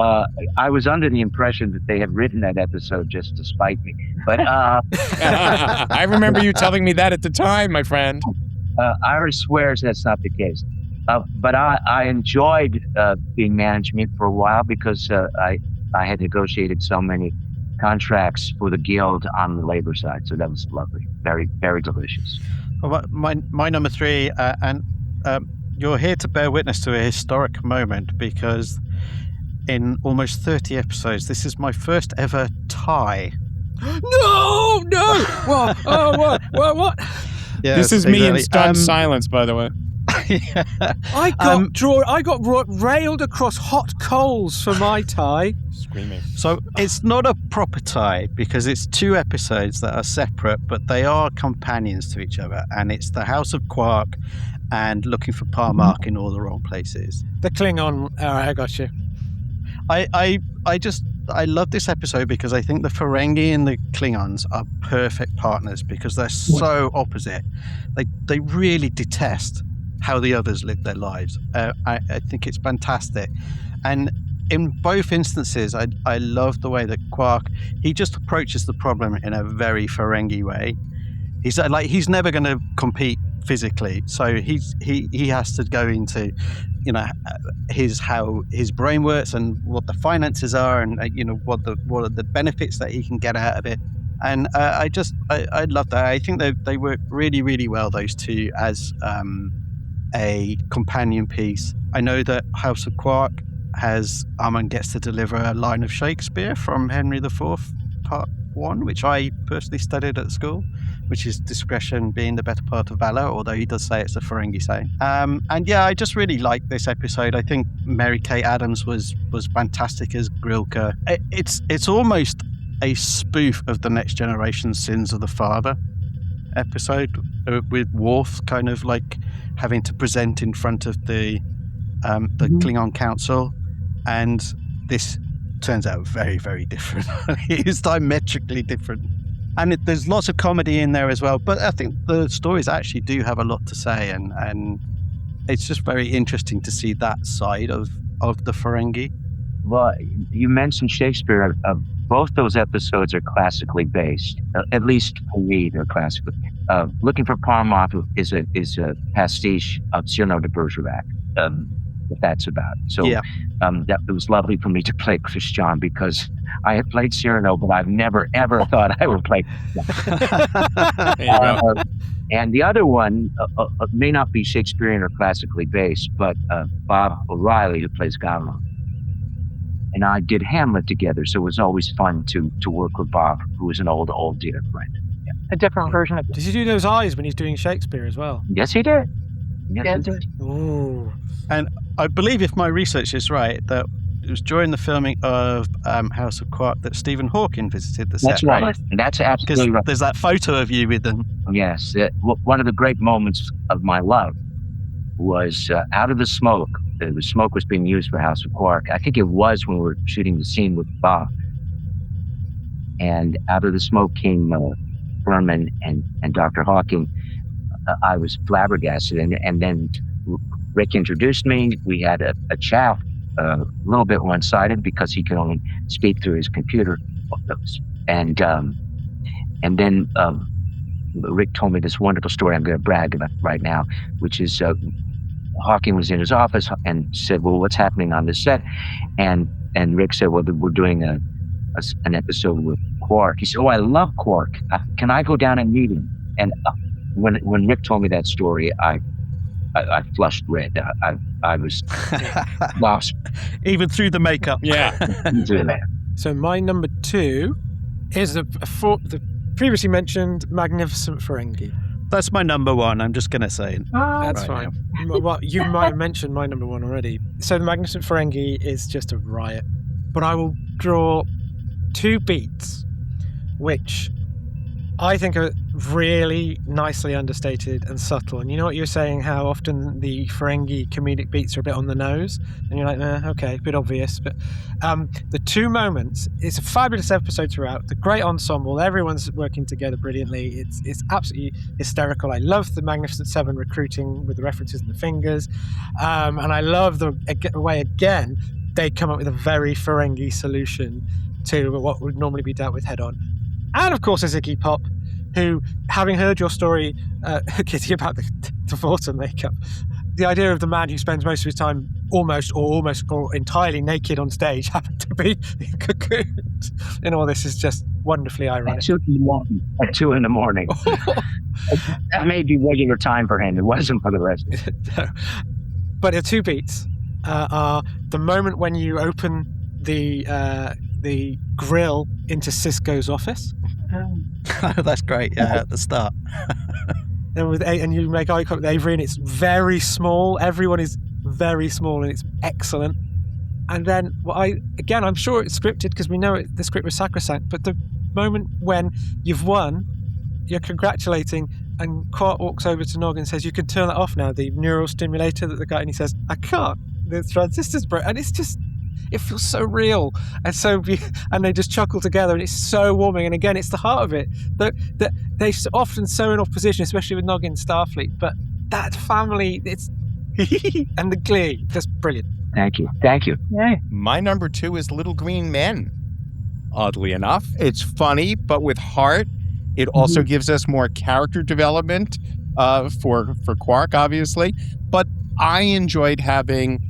I was under the impression that they had written that episode just to spite me. But I remember you telling me that at the time, my friend. Ira swears that's not the case. But I enjoyed being management for a while because I had negotiated so many contracts for the guild on the labor side. So that was lovely. Very, very delicious. Well, my number 3, and you're here to bear witness to a historic moment, because in almost 30 episodes, this is my first ever tie. No! What? Yeah, this is me in stunned silence, by the way. Yeah. I got railed across hot coals for my tie. Screaming. So it's not a proper tie because it's 2 episodes that are separate, but they are companions to each other. And it's the House of Quark and Looking for Parmark in all the wrong places. The Klingon. All right, I got you. I love this episode because I think the Ferengi and the Klingons are perfect partners because they're so opposite. They really detest how the others live their lives. I think it's fantastic. And in both instances, I love the way that Quark, he just approaches the problem in a very Ferengi way. He's never going to compete physically, so he has to go into, how his brain works and what the finances are, and what are the benefits that he can get out of it. And I love that. I think they work really, really well, those two, as a companion piece. I know that House of Quark has Armin gets to deliver a line of Shakespeare from Henry IV, Part 1, which I personally studied at school, which is discretion being the better part of valor, although he does say it's a Ferengi saying. And yeah, I just really like this episode. I think Mary Kate Adams was fantastic as Grilka. It's almost a spoof of the Next Generation Sins of the Father episode, with Worf kind of like having to present in front of the Klingon Council, and this turns out very, very different. It is diametrically different. And there's lots of comedy in there as well, but I think the stories actually do have a lot to say, and it's just very interesting to see that side of the Ferengi. Well, you mentioned Shakespeare. Both those episodes are classically based, at least for me, they're classically. Looking for Parmark is a pastiche of Cyrano de Bergerac, what that's about. So yeah. It was lovely for me to play Christian, because I had played Cyrano, but I've never, ever thought I would play Christian. And the other one may not be Shakespearean or classically based, but Bob O'Reilly, who plays Gamelin, and I did Hamlet together, so it was always fun to work with Bob, who was an old dear friend. Yeah. A different version of Did you do those eyes when he's doing Shakespeare as well? Yes, he did. Yes, he did. Ooh. And I believe, if my research is right, that it was during the filming of House of Quark that Stephen Hawking visited the set. That's right. That's absolutely right. There's that photo of you with them. Yes. One of the great moments of my life was out of the smoke. The smoke was being used for House of Quark. I think it was when we were shooting the scene with Bob. And out of the smoke came Berman and Dr. Hawking. I was flabbergasted. And then Rick introduced me. We had a chat, a little bit one-sided because he could only speak through his computer. And then Rick told me this wonderful story I'm going to brag about right now, which is Hawking was in his office and said, "Well, what's happening on this set?" And Rick said, "Well, we're doing an episode with Quark." He said, "Oh, I love Quark. Can I go down and meet him?" And when Rick told me that story, I flushed red. I was lost. Even through the makeup. Yeah. So my number 2 is the previously mentioned Magnificent Ferengi. That's my number 1, I'm just going to say. That's fine. Well, you might have mentioned my number 1 already. So the Magnificent Ferengi is just a riot. But I will draw 2 beats, which I think are really nicely understated and subtle. And you know what you're saying, how often the Ferengi comedic beats are a bit on the nose? And you're like, okay, a bit obvious. But the 2 moments, it's a fabulous episode throughout. The great ensemble, everyone's working together brilliantly. It's absolutely hysterical. I love the Magnificent Seven recruiting with the references and the fingers. And I love the way, again, they come up with a very Ferengi solution to what would normally be dealt with head on. And of course, there's Iggy Pop, who, having heard your story, Kitty, about the divorce and makeup, the idea of the man who spends most of his time almost entirely naked on stage happened to be cocooned in all this is just wonderfully ironic. At 2 in the morning. That may be regular time for him. It wasn't for the rest. No. But the 2 beats are the moment when you open the grill into Cisco's office. That's great, at the start. and you make eye contact with Avery, and it's very small. Everyone is very small, and it's excellent. And then, I'm sure it's scripted because we know the script was sacrosanct. But the moment when you've won, you're congratulating, and Quark walks over to Nog and says, "You can turn that off now." The neural stimulator that the guy, and he says, "I can't. The transistor's broke," and it's just. It feels so real, and they just chuckle together, and it's so warming. And again, it's the heart of it that they often so in opposition, especially with Nog in Starfleet. But that family, it's and the glee, just brilliant. Thank you. Yay. My number 2 is Little Green Men. Oddly enough, it's funny, but with heart. It also gives us more character development for Quark, obviously. But I enjoyed having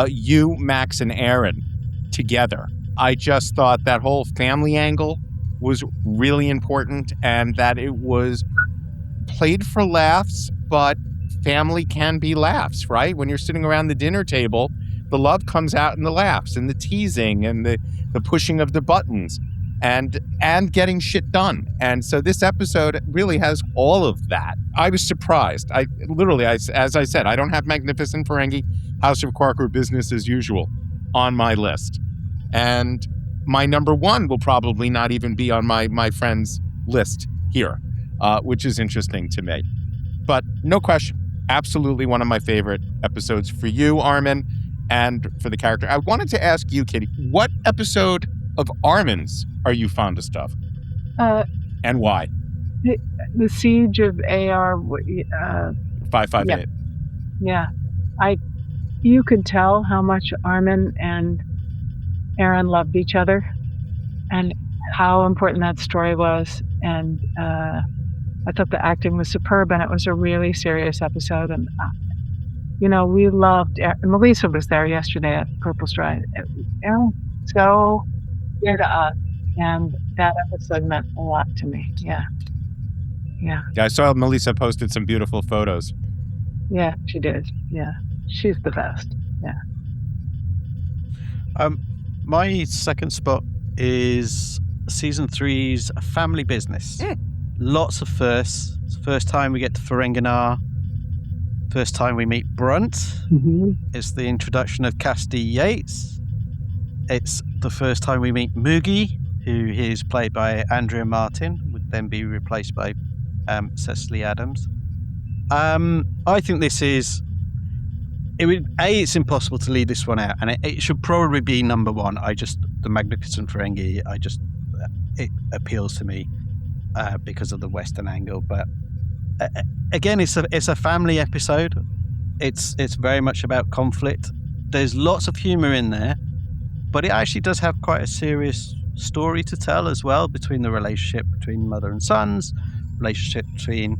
you, Max, and Aaron together. I just thought that whole family angle was really important, and that it was played for laughs, but family can be laughs, right? When you're sitting around the dinner table, the love comes out in the laughs and the teasing and the pushing of the buttons and getting shit done. And so this episode really has all of that. I was surprised. As I said, I don't have Magnificent Ferengi, House of Quark, or Business as Usual on my list. And my number 1 will probably not even be on my friend's list here, which is interesting to me. But no question, absolutely one of my favorite episodes for you, Armin, and for the character. I wanted to ask you, Kitty, what episode of Armin's are you fondest of? And why? The Siege of AR 558. Yeah. You could tell how much Armin and Aaron loved each other and how important that story was. And I thought the acting was superb, and it was a really serious episode. And, we loved Melissa was there yesterday at Purple Stride. Aaron, so dear to us. And that episode meant a lot to me. Yeah. I saw Melissa posted some beautiful photos. Yeah, she did. Yeah. She's the best. Yeah. My second spot is season 3's Family Business. Lots of firsts. It's the first time we get to Ferenginar. First time we meet Brunt. It's the introduction of Cassidy Yates. It's the first time we meet Moogie, who is played by Andrea Martin, would then be replaced by Cecily Adams. I think this is... it's impossible to leave this one out, and it should probably be number 1. The Magnificent Ferengi, it appeals to me because of the Western angle. But again, it's a family episode. It's very much about conflict. There's lots of humor in there, but it actually does have quite a serious story to tell as well, between the relationship between mother and sons, relationship between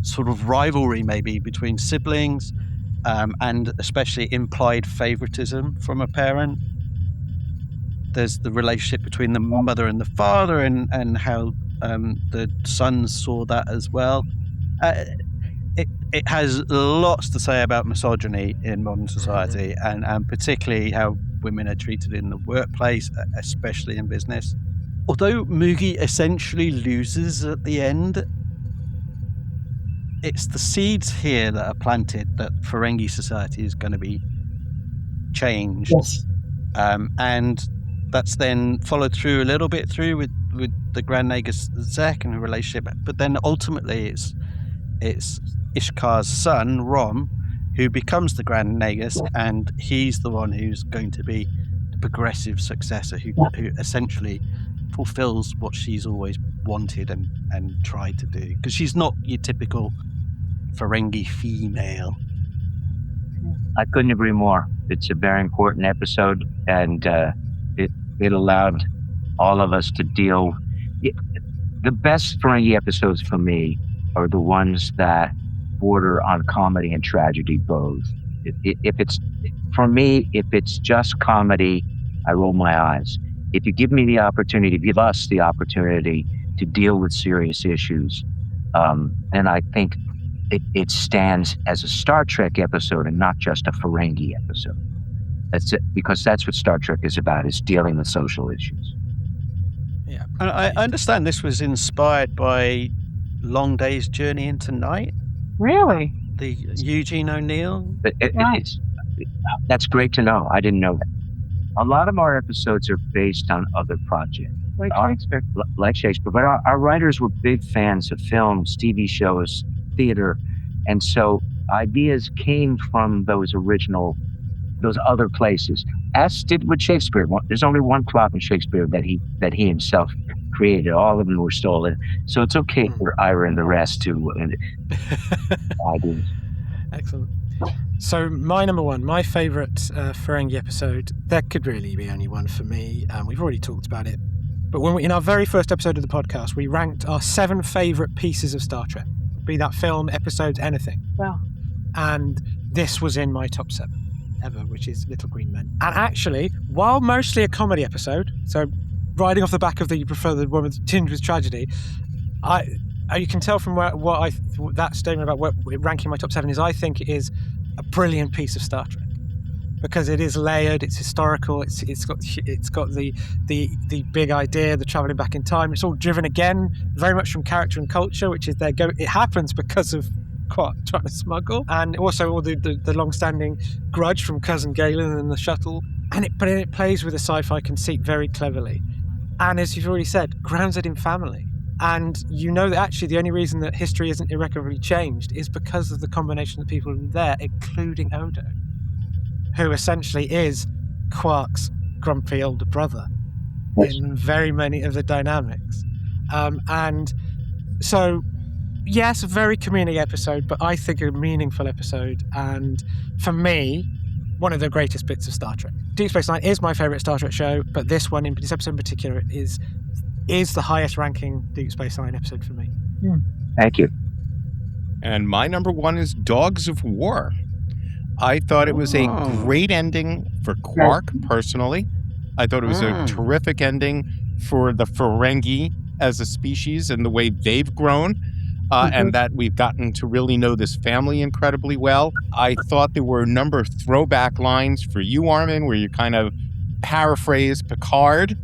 sort of rivalry maybe between siblings. And especially implied favoritism from a parent. There's the relationship between the mother and the father, and how the sons saw that as well. It has lots to say about misogyny in modern society, and particularly how women are treated in the workplace, especially in business. Although Moogie essentially loses at the end, it's the seeds here that are planted that Ferengi society is going to be changed. Yes. And that's then followed through a little bit through with the Grand Nagus Zek and the relationship. But then ultimately it's Ishakar's son, Rom, who becomes the Grand Nagus, and he's the one who's going to be the progressive successor who essentially fulfills what she's always wanted and tried to do. Because she's not your typical Ferengi female. I couldn't agree more. It's a very important episode, and it allowed all of us to deal. The best Ferengi episodes for me are the ones that border on comedy and tragedy both. If it's just comedy, I roll my eyes. If you give us the opportunity to deal with serious issues, then I think it stands as a Star Trek episode and not just a Ferengi episode. That's it, because that's what Star Trek is about, is dealing with social issues. Yeah, and I understand this was inspired by Long Day's Journey into Night? Really? The Eugene O'Neill? That's great to know. I didn't know that. A lot of our episodes are based on other projects. Like Shakespeare. Like Shakespeare. But our writers were big fans of films, TV shows, theater. And so ideas came from those other places. As did with Shakespeare. There's only one plot in Shakespeare that he himself created. All of them were stolen. So it's okay for Ira and the rest to ideas. Excellent. So my number one, my favourite Ferengi episode, there could really be only one for me. We've already talked about it. But in our very first episode of the podcast, we ranked our 7 favourite pieces of Star Trek. Be that film, episodes, anything. Wow. And this was in my top 7 ever, which is Little Green Men. And actually, while mostly a comedy episode, so riding off the back of the you prefer the one with tinged with tragedy, you can tell from that statement about ranking my top 7 is, I think it is a brilliant piece of Star Trek because it is layered, it's historical, it's got the big idea, the traveling back in time. It's all driven again very much from character and culture, which is it happens because of Quark trying to smuggle, and also all the long-standing grudge from Cousin Galen and the shuttle, but it plays with a sci-fi conceit very cleverly, and as you've already said, grounds it in family. And you know that actually the only reason that history isn't irrecoverably changed is because of the combination of people in there, including Odo, who essentially is Quark's grumpy older brother in very many of the dynamics. And so, yes, a very comedic episode, but I think a meaningful episode. And for me, one of the greatest bits of Star Trek. Deep Space Nine is my favourite Star Trek show, but this episode in particular is the highest ranking Deep Space Nine episode for me. Thank you. And my number 1 is Dogs of War. I thought it was a great ending for Quark, personally. I thought it was a terrific ending for the Ferengi as a species and the way they've grown, and that we've gotten to really know this family incredibly well. I thought there were a number of throwback lines for you, Armin, where you kind of paraphrase Picard.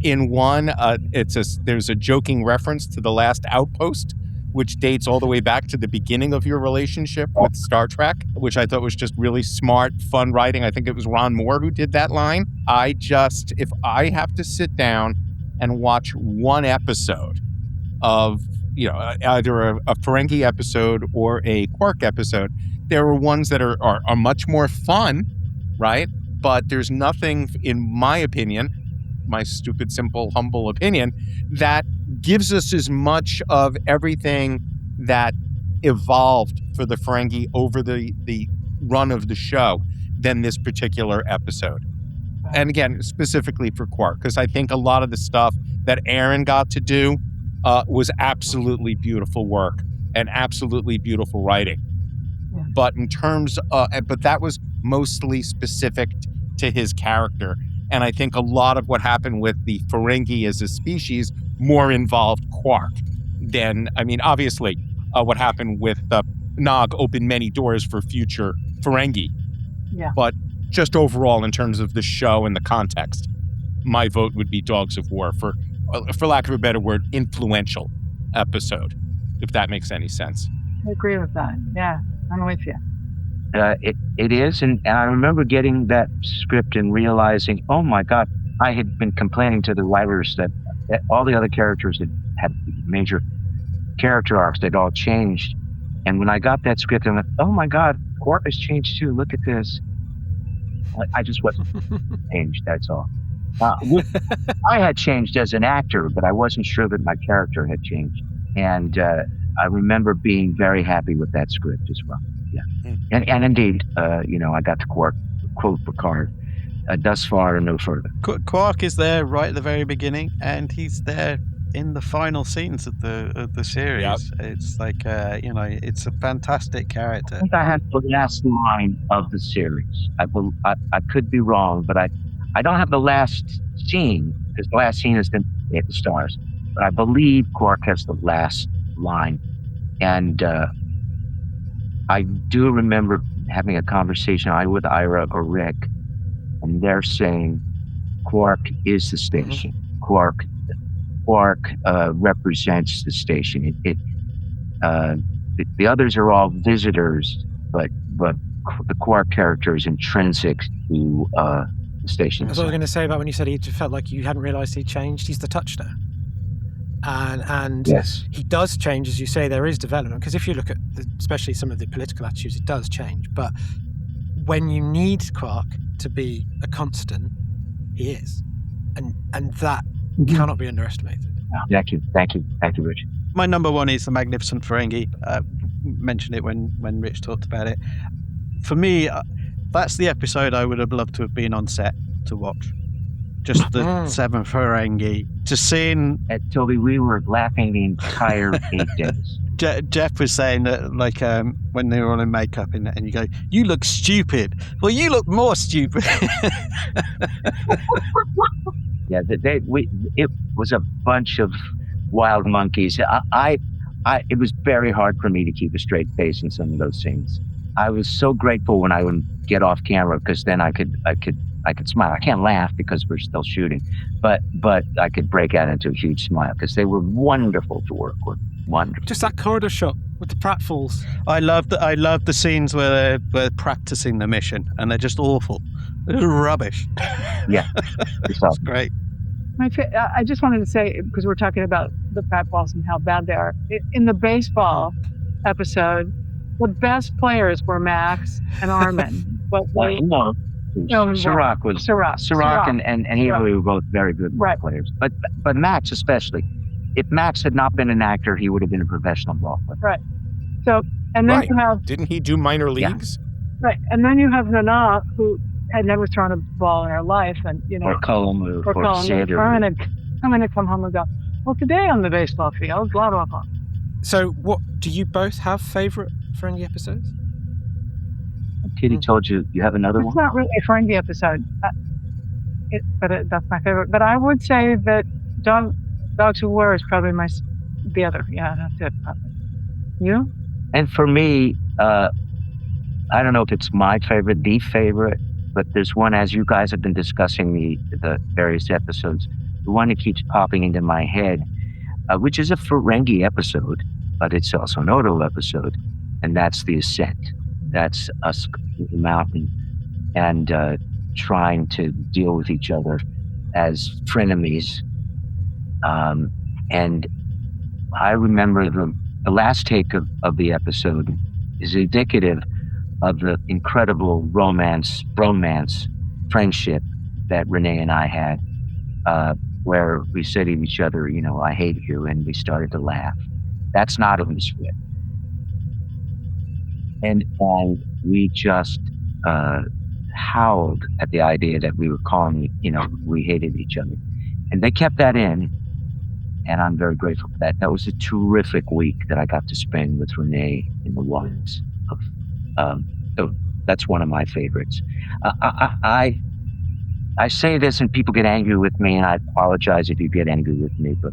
In one, there's a joking reference to The Last Outpost, which dates all the way back to the beginning of your relationship with Star Trek, which I thought was just really smart, fun writing. I think it was Ron Moore who did that line. If I have to sit down and watch one episode of, either a Ferengi episode or a Quark episode, there are ones that are much more fun, right? But there's nothing, in my opinion, my stupid, simple, humble opinion, that gives us as much of everything that evolved for the Ferengi over the run of the show than this particular episode. And again, specifically for Quark, because I think a lot of the stuff that Aaron got to do was absolutely beautiful work and absolutely beautiful writing. Yeah. But in terms but that was mostly specific to his character. And I think a lot of what happened with the Ferengi as a species more involved Quark than, obviously, what happened with Nog opened many doors for future Ferengi. Yeah. But just overall, in terms of the show and the context, my vote would be Dogs of War for lack of a better word, influential episode, if that makes any sense. I agree with that. Yeah, I'm with you. It is, and I remember getting that script and realizing, oh my God, I had been complaining to the writers that all the other characters that had major character arcs, they'd all changed. And when I got that script, I went, oh my God, Quark has changed too. Look at this. I just wasn't changed, that's all. I had changed as an actor, but I wasn't sure that my character had changed. And I remember being very happy with that script as well. Yeah. And indeed, I got to quote Picard, thus far and no further. Quark is there right at the very beginning, and he's there in the final scenes of the series. Yep. It's like, it's a fantastic character. I think I had the last line of the series. I could be wrong, but I don't have the last scene, because the last scene is the stars. But I believe Quark has the last line. And I do remember having a conversation either with Ira or Rick, and they're saying Quark is the station. Quark Quark represents the station. The others are all visitors, but the Quark character is intrinsic to the station. That's what I was going to say about when you said he felt like you hadn't realised he changed. He's the touch now. And Yes. he does change, as you say. There is development, because if you look at especially some of the political attitudes, it does change. But when you need Quark to be a constant, he is, and that cannot be underestimated. Thank you, Rich. My number one is the Magnificent Ferengi. Mentioned it when Rich talked about it. For me, that's the episode I would have loved to have been on set to watch. Just the 7 Ferengi. Just seeing... Toby, we were laughing the entire 8 days. Jeff was saying that, like, when they were all in makeup, and you go, "You look stupid." Well, you look more stupid. Yeah, it was a bunch of wild monkeys. It was very hard for me to keep a straight face in some of those scenes. I was so grateful when I would get off camera, because then I could smile. I can't laugh because we're still shooting, but I could break out into a huge smile because they were wonderful to work with. Wonderful. Just that corridor shot with the pratfalls. I love the scenes where they're practicing the mission and they're just awful. They're rubbish. Yeah, it's great. I just wanted to say, because we're talking about the pratfalls and how bad they are. In the baseball episode, the best players were Max and Armin. But Sirach and he were both very good players. But Max especially. If Max had not been an actor, he would have been a professional ball player. Right. So, and then you have... Didn't he do minor leagues? Yeah. Right. And then you have Nana, who had never thrown a ball in her life, and or Cullum, or Sanders. I'm going to come home and go, well, today on the baseball field, blah, blah, blah. So, what do you both have favourite Ferengi episodes? Kitty told you have another one? It's not really a Ferengi episode, that's my favorite. But I would say that Dogs Who Were is probably the other. Yeah, that's it. Probably. You? And for me, I don't know if it's my favorite, the favorite, but there's one, as you guys have been discussing the various episodes, the one that keeps popping into my head, which is a Ferengi episode, but it's also an Odo episode, and that's The Ascent. That's us in the mountain and trying to deal with each other as frenemies. And I remember the last take of the episode is indicative of the incredible romance, friendship that Renee and I had, where we said to each other, I hate you, and we started to laugh. That's not in the script. And we just howled at the idea that we were calling, we hated each other. And they kept that in, and I'm very grateful for that. That was a terrific week that I got to spend with Renee in the waters. So that's one of my favorites. I say this and people get angry with me, and I apologize if you get angry with me, but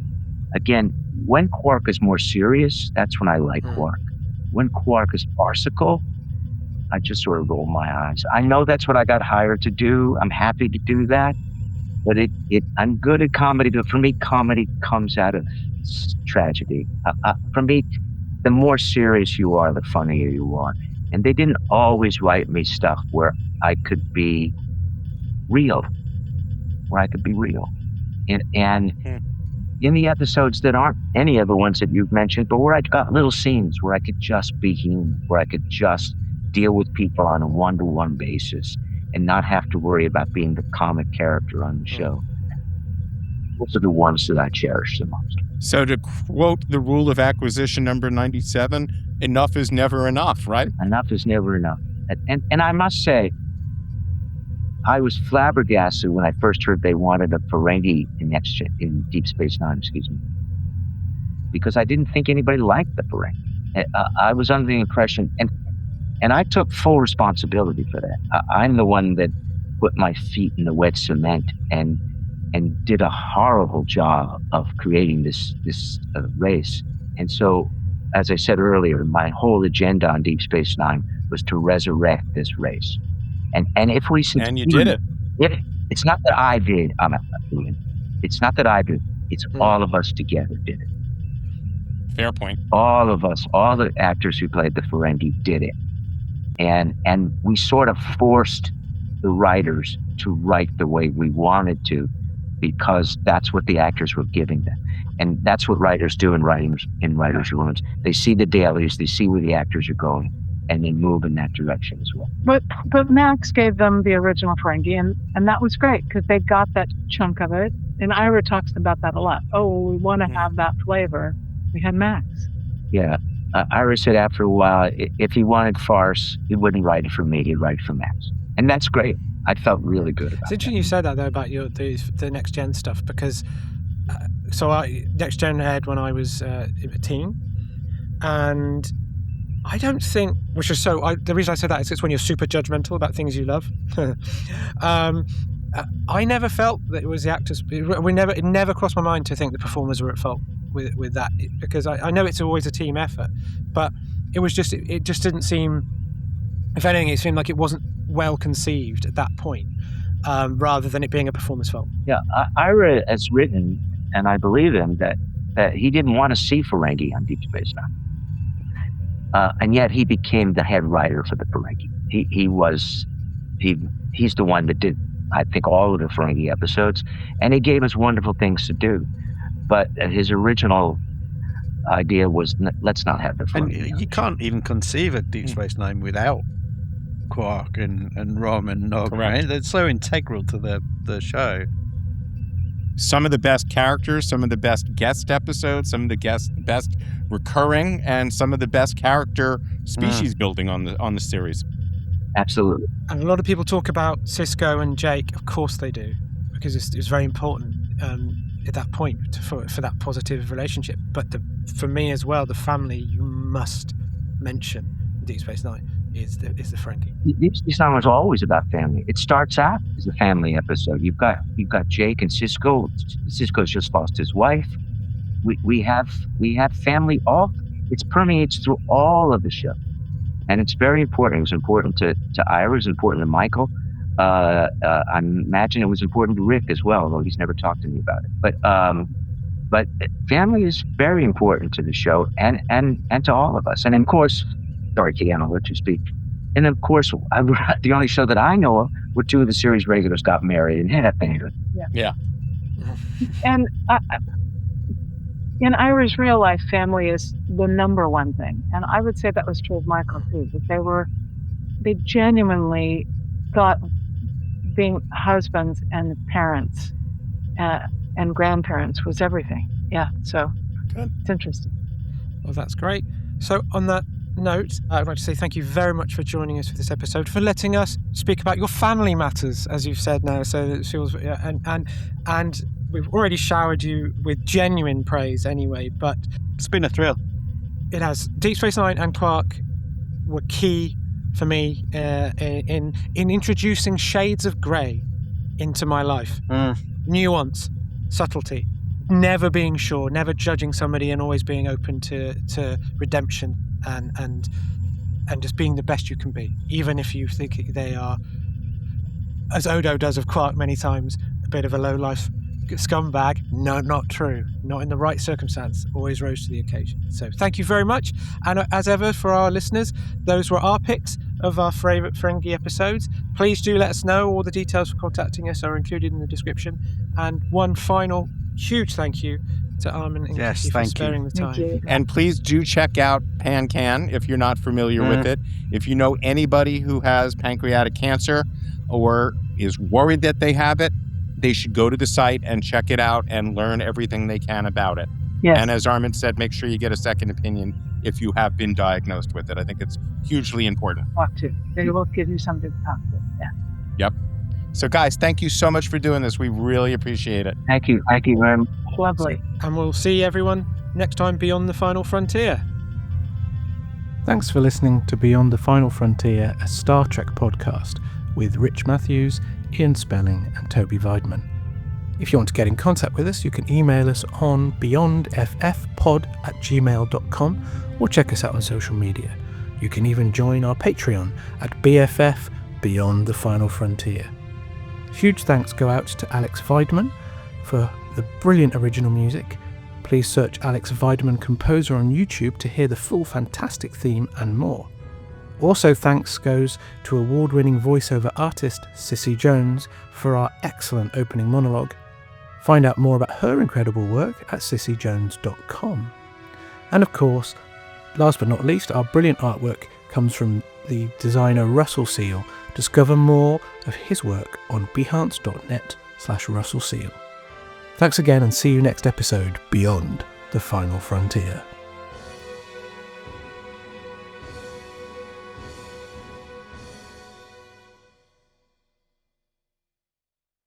again, when Quark is more serious, that's when I like Quark. When Quark is farcical, I just sort of roll my eyes. I know that's what I got hired to do. I'm happy to do that. But I'm good at comedy, but for me, comedy comes out of tragedy. For me, the more serious you are, the funnier you are. And they didn't always write me stuff where I could be real. And in the episodes that aren't any of the ones that you've mentioned, but where I got little scenes where I could just be human, where I could just deal with people on a one-to-one basis and not have to worry about being the comic character on the show. Those are the ones that I cherish the most. So to quote the rule of acquisition number 97, enough is never enough, right? Enough is never enough. And I must say, I was flabbergasted when I first heard they wanted a Ferengi in Deep Space Nine, because I didn't think anybody liked the Ferengi. I was under the impression, and I took full responsibility for that. I'm the one that put my feet in the wet cement and did a horrible job of creating this race. And so, as I said earlier, my whole agenda on Deep Space Nine was to resurrect this race. And if we succeed, and you did it. It's not that I did. It's not that I did. It's all of us together did it. Fair point. All of us, all the actors who played the Ferengi did it. And we sort of forced the writers to write the way we wanted to, because that's what the actors were giving them. And that's what writers do in writers' rooms. They see the dailies, they see where the actors are going, and they move in that direction as well. But Max gave them the original Ferengi, and that was great because they got that chunk of it. And Ira talks about that a lot. Oh, we want to have that flavor. We had Max. Yeah. Ira said after a while, if he wanted farce, he wouldn't write it for me, he'd write it for Max. And that's great. I felt really good about it. It's interesting you said that, though, about the Next Gen stuff, because Next Gen aired when I was a teen, and I don't think, the reason I said that is it's when you're super judgmental about things you love. I never felt that it was the actors. It never crossed my mind to think the performers were at fault with that, because I know it's always a team effort, but it just didn't seem, if anything, it seemed like it wasn't well conceived at that point, rather than it being a performer's fault. Yeah, Ira has written, and I believe him, that he didn't want to see Ferengi on Deep Space Nine. And yet he became the head writer for the Ferengi. He's the one that did, I think, all of the Ferengi episodes, and he gave us wonderful things to do. But his original idea was, let's not have the Ferengi. And you can't even conceive of Deep Space Nine without Quark and Rom and Nog. Right? They're so integral to the show. Some of the best characters, some of the best guest episodes, some of the best recurring, and some of the best character species building on the series. Absolutely. And a lot of people talk about Sisko and Jake. Of course they do, because it's very important at that point for that positive relationship. But for me as well, the family you must mention in Deep Space Nine is the Ferengi. Deep Space Nine was always about family. It starts out as a family episode. You've got Jake and Sisko. Sisko's just lost his wife. We have family. It permeates through all of the show. And it's very important. It was important to Ira. It was important to Michael. I imagine it was important to Rick as well, although he's never talked to me about it. But family is very important to the show and to all of us. And of course, sorry, Keanu, I'll let you speak. And of course, the only show that I know of where two of the series regulars got married and had a family. Yeah. And in Ira's real life, family is the number one thing. And I would say that was true of Michael too, that they genuinely thought being husbands and parents and grandparents was everything. Yeah, so good. It's interesting. Well, that's great. So on that note, I'd like to say thank you very much for joining us for this episode, for letting us speak about your family matters, as you've said now. So it feels, and we've already showered you with genuine praise anyway, but it's been a thrill. It has. Deep Space Nine and Quark were key for me in introducing shades of grey into my life. Nuance, subtlety, never being sure, never judging somebody, and always being open to redemption and just being the best you can be, even if you think they are, as Odo does of Quark many times, a bit of a low-life scumbag. No, not true. Not in the right circumstance. Always rose to the occasion. So thank you very much. And as ever, for our listeners, those were our picks of our favourite Ferengi episodes. Please do let us know. All the details for contacting us are included in the description. And one final huge thank you to Armin and Cassie for sparing the time. And please do check out PanCan if you're not familiar with it. If you know anybody who has pancreatic cancer or is worried that they have it, they should go to the site and check it out and learn everything they can about it. Yes. And as Armin said, make sure you get a second opinion if you have been diagnosed with it. I think it's hugely important. Talk to. They will give you something to talk to. Yeah. Yep. So guys, thank you so much for doing this. We really appreciate it. Thank you. Thank you very much. Lovely. And we'll see everyone next time Beyond the Final Frontier. Thanks for listening to Beyond the Final Frontier, a Star Trek podcast with Rich Matthews, Ian Spelling and Toby Weidman. If you want to get in contact with us, you can email us on beyondffpod@gmail.com or check us out on social media. You can even join our Patreon at BFF Beyond the Final Frontier. Huge thanks go out to Alex Weidman for the brilliant original music. Please search Alex Weideman Composer on YouTube to hear the full fantastic theme and more. Also thanks goes to award-winning voiceover artist Cissy Jones for our excellent opening monologue. Find out more about her incredible work at cissyjones.com. And of course, last but not least, our brilliant artwork comes from the designer Russell Seal. Discover more of his work on behance.net/Russell Seal. Thanks again and see you next episode, Beyond the Final Frontier.